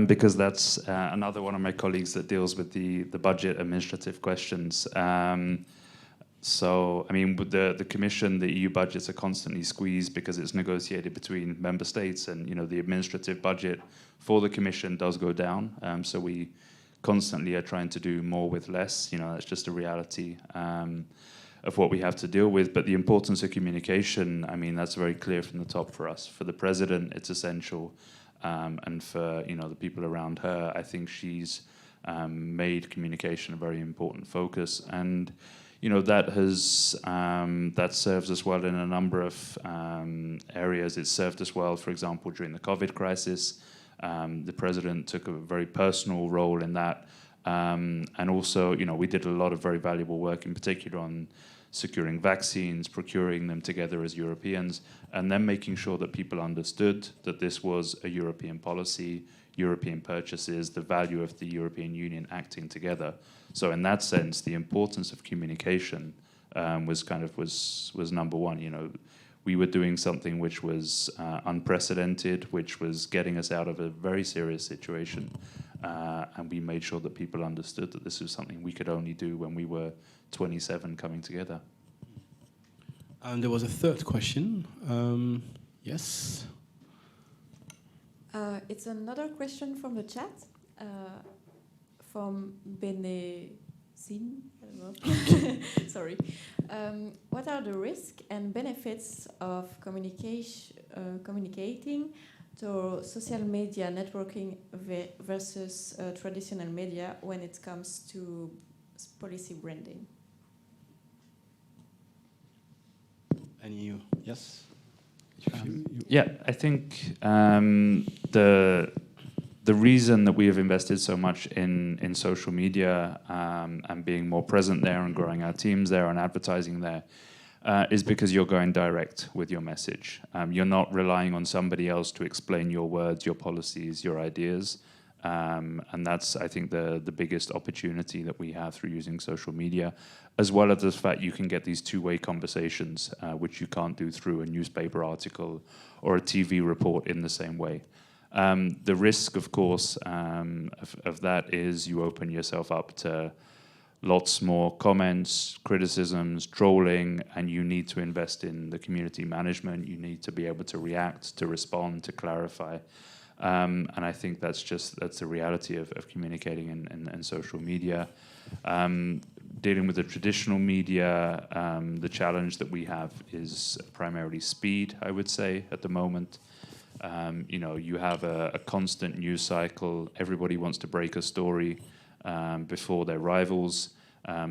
because that's another one of my colleagues that deals with the budget administrative questions. So, I mean, with the Commission, the EU budgets are constantly squeezed because it's negotiated between member states, and the administrative budget for the Commission does go down. So we constantly are trying to do more with less. That's just a reality of what we have to deal with. But the importance of communication, I mean, that's very clear from the top for us. For the President, it's essential. And for, the people around her, I think she's made communication a very important focus. And, that serves us well in a number of areas. It served us well, for example, during the COVID crisis. The President took a very personal role in that. And also, we did a lot of very valuable work, in particular on securing vaccines, procuring them together as Europeans, and then making sure that people understood that this was a European policy, European purchases, the value of the European Union acting together. So in that sense, the importance of communication was number one. we were doing something which was unprecedented, which was getting us out of a very serious situation. And we made sure that people understood that this was something we could only do when we were 27 coming together. And there was a third question. Yes? It's another question from the chat, from Benezin. I don't know. Sorry. What are the risks and benefits of communicating to social media networking versus traditional media when it comes to policy branding? Any, yes? Yeah, I think the reason that we have invested so much in social media and being more present there and growing our teams there and advertising there is because you're going direct with your message. You're not relying on somebody else to explain your words, your policies, your ideas. And that's, I think, the biggest opportunity that we have through using social media, as well as the fact you can get these two-way conversations, which you can't do through a newspaper article or a TV report in the same way. The risk, of course, of that is you open yourself up to lots more comments, criticisms, trolling, and you need to invest in the community management. You need to be able to react, to respond, to clarify. And I think that's the reality of communicating in social media. Dealing with the traditional media, the challenge that we have is primarily speed, I would say, at the moment. You know, you have a constant news cycle. Everybody wants to break a story before their rivals.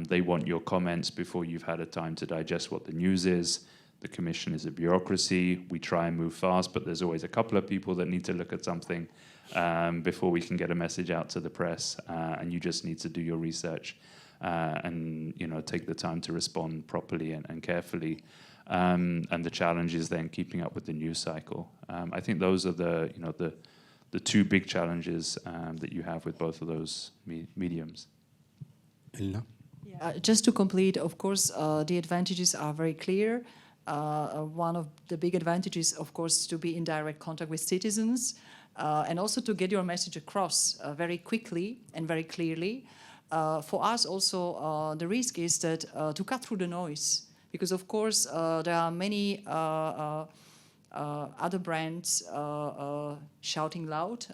They want your comments before you've had a time to digest what the news is. The Commission is a bureaucracy. We try and move fast, but there's always a couple of people that need to look at something before we can get a message out to the press. And you just need to do your research and take the time to respond properly and carefully. And the challenge is then keeping up with the news cycle. I think those are the two big challenges that you have with both of those mediums. Elena? Yeah, just to complete, of course, the advantages are very clear. One of the big advantages, of course, to be in direct contact with citizens and also to get your message across very quickly and very clearly. For us also, the risk is that to cut through the noise, because of course there are many other brands shouting loud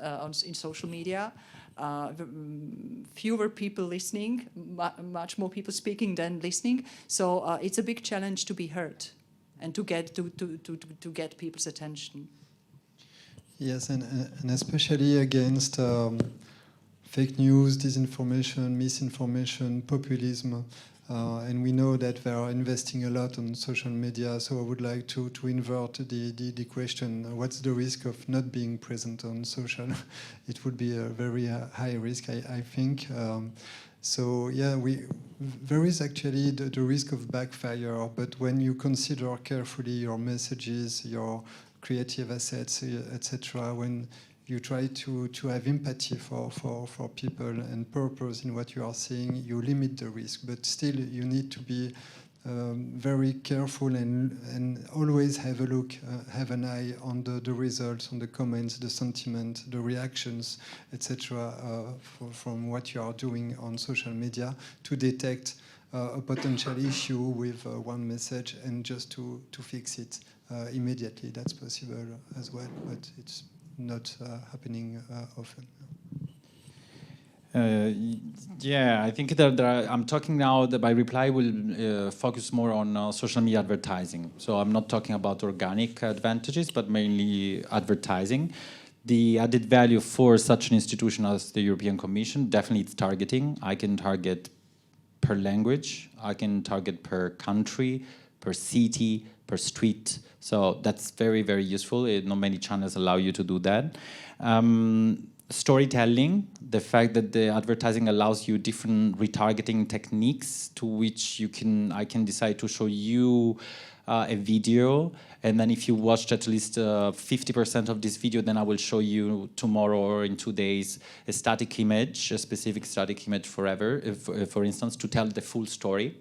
in social media. Fewer people listening, much more people speaking than listening. So it's a big challenge to be heard and to get people's attention. Yes, and especially against fake news, disinformation, misinformation, populism. And we know that they are investing a lot on social media, so I would like to invert the question, what's the risk of not being present on social? It would be a very high risk, I think. So yeah, there is actually the risk of backfire, but when you consider carefully your messages, your creative assets, etc., when you try to have empathy for people and purpose in what you are saying, you limit the risk. But still, you need to be very careful and always have a look, have an eye on the results, on the comments, the sentiment, the reactions, etc. From what you are doing on social media to detect a potential issue with one message and just to fix it immediately. That's possible as well, but it's not happening often. Yeah, I think that I'm talking now that my reply will focus more on social media advertising. So I'm not talking about organic advantages, but mainly advertising. The added value for such an institution as the European Commission, definitely it's targeting. I can target per language, I can target per country, per city, per street. So that's very, very useful. Not many channels allow you to do that. Storytelling, the fact that the advertising allows you different retargeting techniques to which I can decide to show you a video, and then if you watched at least 50% of this video, then I will show you tomorrow or in 2 days a static image, a specific static image forever, for instance, to tell the full story.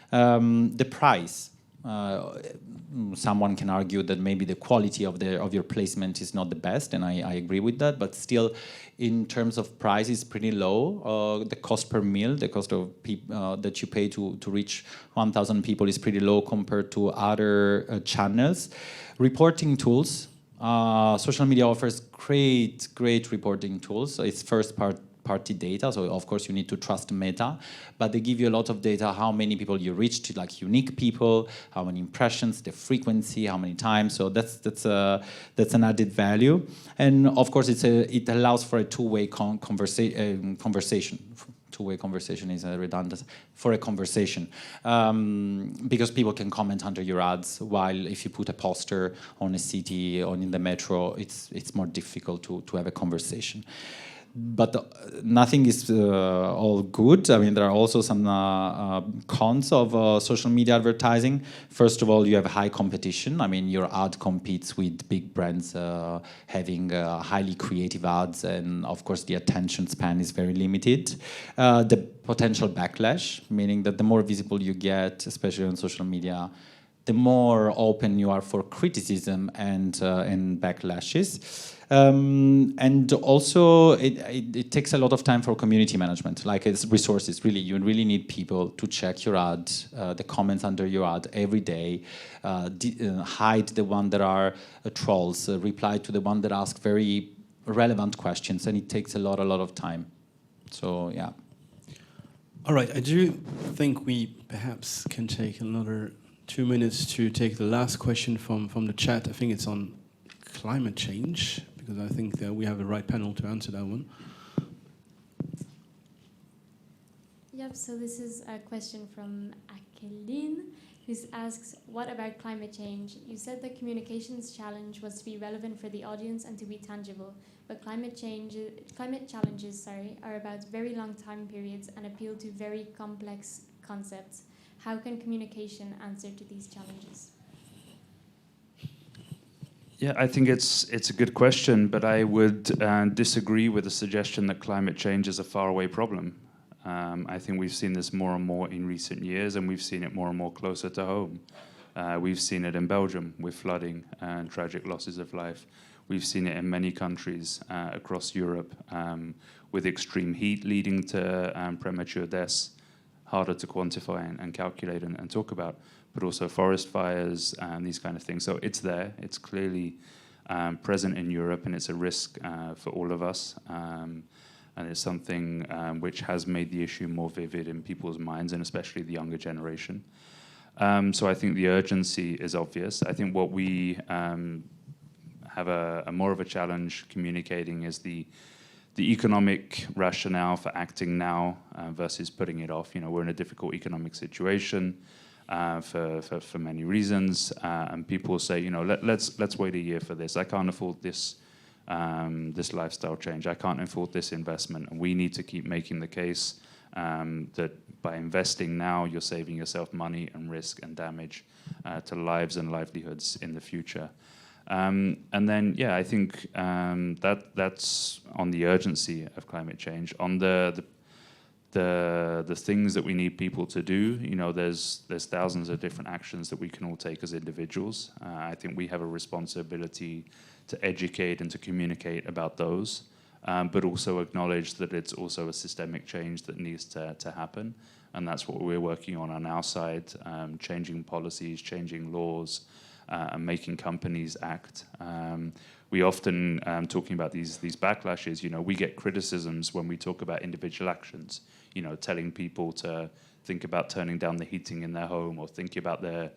The price. Someone can argue that maybe the quality of your placement is not the best, and I agree with that. But still, in terms of price, it's pretty low. The cost per mille, the cost of that you pay to reach 1,000 people is pretty low compared to other channels. Reporting tools. Social media offers great reporting tools. So it's first-party data, so of course you need to trust Meta, but they give you a lot of data, how many people you reached, like unique people, how many impressions, the frequency, how many times. So that's an added value, and of course it allows for a two-way conversation. Two-way conversation is redundant for a conversation, because people can comment under your ads, while if you put a poster on a city or in the metro, it's more difficult to have a conversation. But nothing is all good. I mean, there are also some cons of social media advertising. First of all, you have high competition. I mean, your ad competes with big brands having highly creative ads, and of course, the attention span is very limited. The potential backlash, meaning that the more visible you get, especially on social media, the more open you are for criticism and backlashes. And also, it takes a lot of time for community management, like it's resources. Really, you really need people to check your ad, the comments under your ad every day, hide the one that are trolls, reply to the one that ask very relevant questions, and it takes a lot of time. So, yeah. All right, I do think we perhaps can take another 2 minutes to take the last question from the chat. I think it's on climate change, because I think that we have the right panel to answer that one. Yep, so this is a question from Akeline, who asks, what about climate change? You said the communications challenge was to be relevant for the audience and to be tangible, but climate challenges are about very long time periods and appeal to very complex concepts. How can communication answer to these challenges? Yeah, I think it's a good question, but I would disagree with the suggestion that climate change is a faraway problem. I think we've seen this more and more in recent years, and we've seen it more and more closer to home. We've seen it in Belgium with flooding and tragic losses of life. We've seen it in many countries across Europe with extreme heat leading to premature deaths, harder to quantify and calculate and talk about, but also forest fires and these kind of things. So it's there, it's clearly present in Europe, and it's a risk for all of us. And it's something which has made the issue more vivid in people's minds, and especially the younger generation. So I think the urgency is obvious. I think what we have a more of a challenge communicating is the economic rationale for acting now versus putting it off. You know, we're in a difficult economic situation for many reasons, and people say, you know, let's wait a year for this. I can't afford this this lifestyle change. I can't afford this investment, and we need to keep making the case that by investing now, you're saving yourself money and risk and damage to lives and livelihoods in the future. And then, yeah, I think that's on the urgency of climate change. On the things that we need people to do, you know, there's thousands of different actions that we can all take as individuals. I think we have a responsibility to educate and to communicate about those, but also acknowledge that it's also a systemic change that needs to happen. And that's what we're working on our side, changing policies, changing laws, and making companies act. We often, talking about these backlashes, you know, we get criticisms when we talk about individual actions, you know, telling people to think about turning down the heating in their home, or thinking about their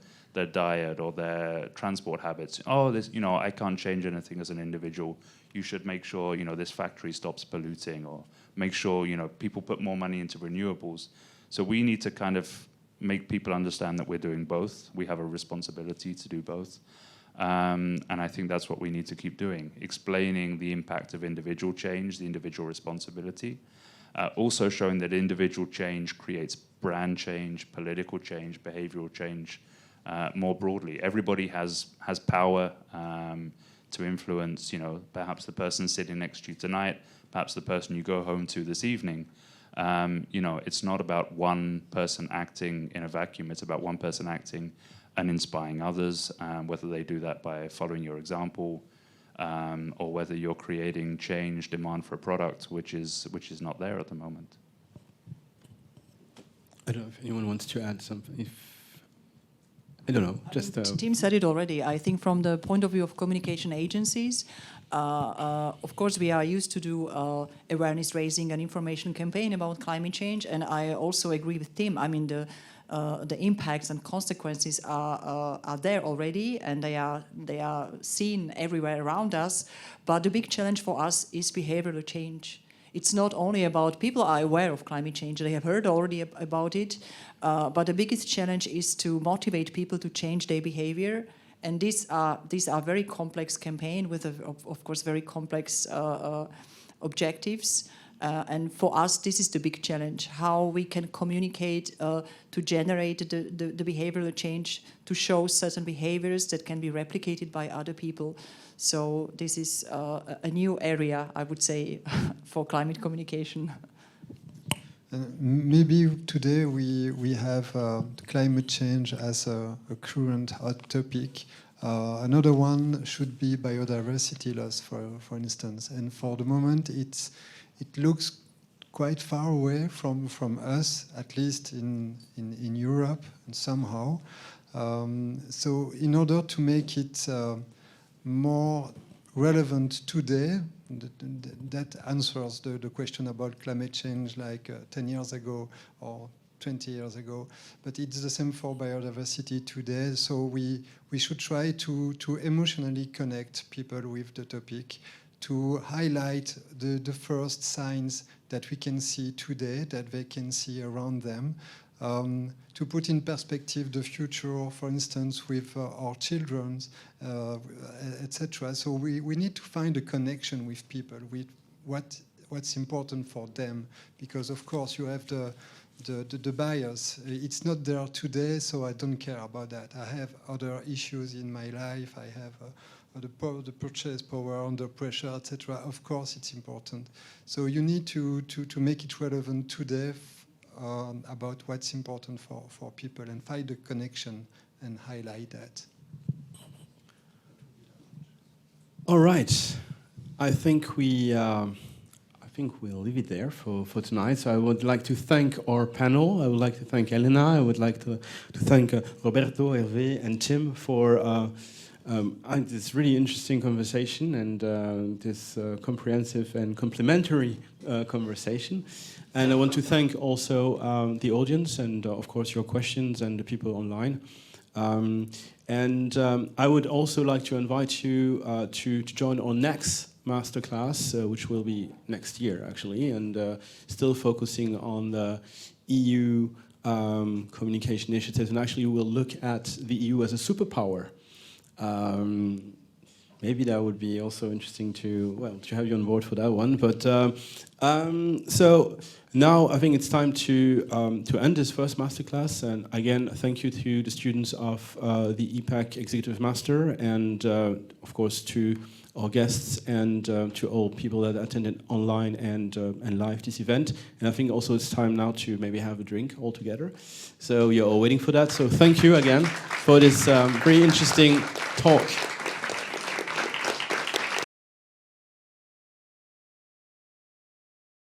diet or their transport habits. Oh, this, you know, I can't change anything as an individual. You should make sure, you know, this factory stops polluting, or make sure, you know, people put more money into renewables. So we need to kind of make people understand that we're doing both. We have a responsibility to do both. And I think that's what we need to keep doing, explaining the impact of individual change, the individual responsibility, also showing that individual change creates brand change, political change, behavioral change, more broadly. Everybody has power to influence, you know, perhaps the person sitting next to you tonight, perhaps the person you go home to this evening. You know, it's not about one person acting in a vacuum, it's about one person acting and inspiring others, whether they do that by following your example, or whether you're creating change, demand for a product which is not there at the moment. I don't know if anyone wants to add something. I don't know. Just Tim said it already. I think from the point of view of communication agencies, of course we are used to do awareness raising and information campaign about climate change, and I also agree with Tim. I mean the impacts and consequences are there already, and they are seen everywhere around us. But the big challenge for us is behavioral change. It's not only about people are aware of climate change, they have heard already about it, but the biggest challenge is to motivate people to change their behavior. And these are very complex campaigns with, of course, very complex objectives. And for us, this is the big challenge, how we can communicate to generate the behavioral change, to show certain behaviors that can be replicated by other people. So this is a new area, I would say, for climate communication. Maybe today we have climate change as a current hot topic. Another one should be biodiversity loss, for instance. And for the moment, it looks quite far away from us, at least in Europe, and somehow. So in order to make it more relevant today, that answers the question about climate change like 10 years ago or 20 years ago, but it's the same for biodiversity today. So we should try to emotionally connect people with the topic, to highlight the first signs that we can see today, that they can see around them, to put in perspective the future, for instance, with our children, etc. So we need to find a connection with people, with what's important for them, because of course you have the bias. It's not there today, so I don't care about that. I have other issues in my life. I have the purchase power under pressure, etc. Of course, it's important. So you need to make it relevant today about what's important for people, and find the connection and highlight that. all right. I think we'll leave it there for tonight. So I would like to thank our panel. I would like to thank Elena. I would like to thank Roberto, Hervé, and Tim for this really interesting conversation and this comprehensive and complementary conversation. And I want to thank also the audience and, of course, your questions and the people online. And I would also like to invite you to join our next masterclass, which will be next year, actually, and still focusing on the EU communication initiatives. And actually, we'll look at the EU as a superpower. Maybe that would be also interesting to have you on board for that one. But so now I think it's time to end this first masterclass. And again, thank you to the students of the EPAC Executive Master, and of course to our guests and to all people that attended online and live this event. And I think also it's time now to maybe have a drink all together. So you're all waiting for that. So thank you again for this very interesting talk.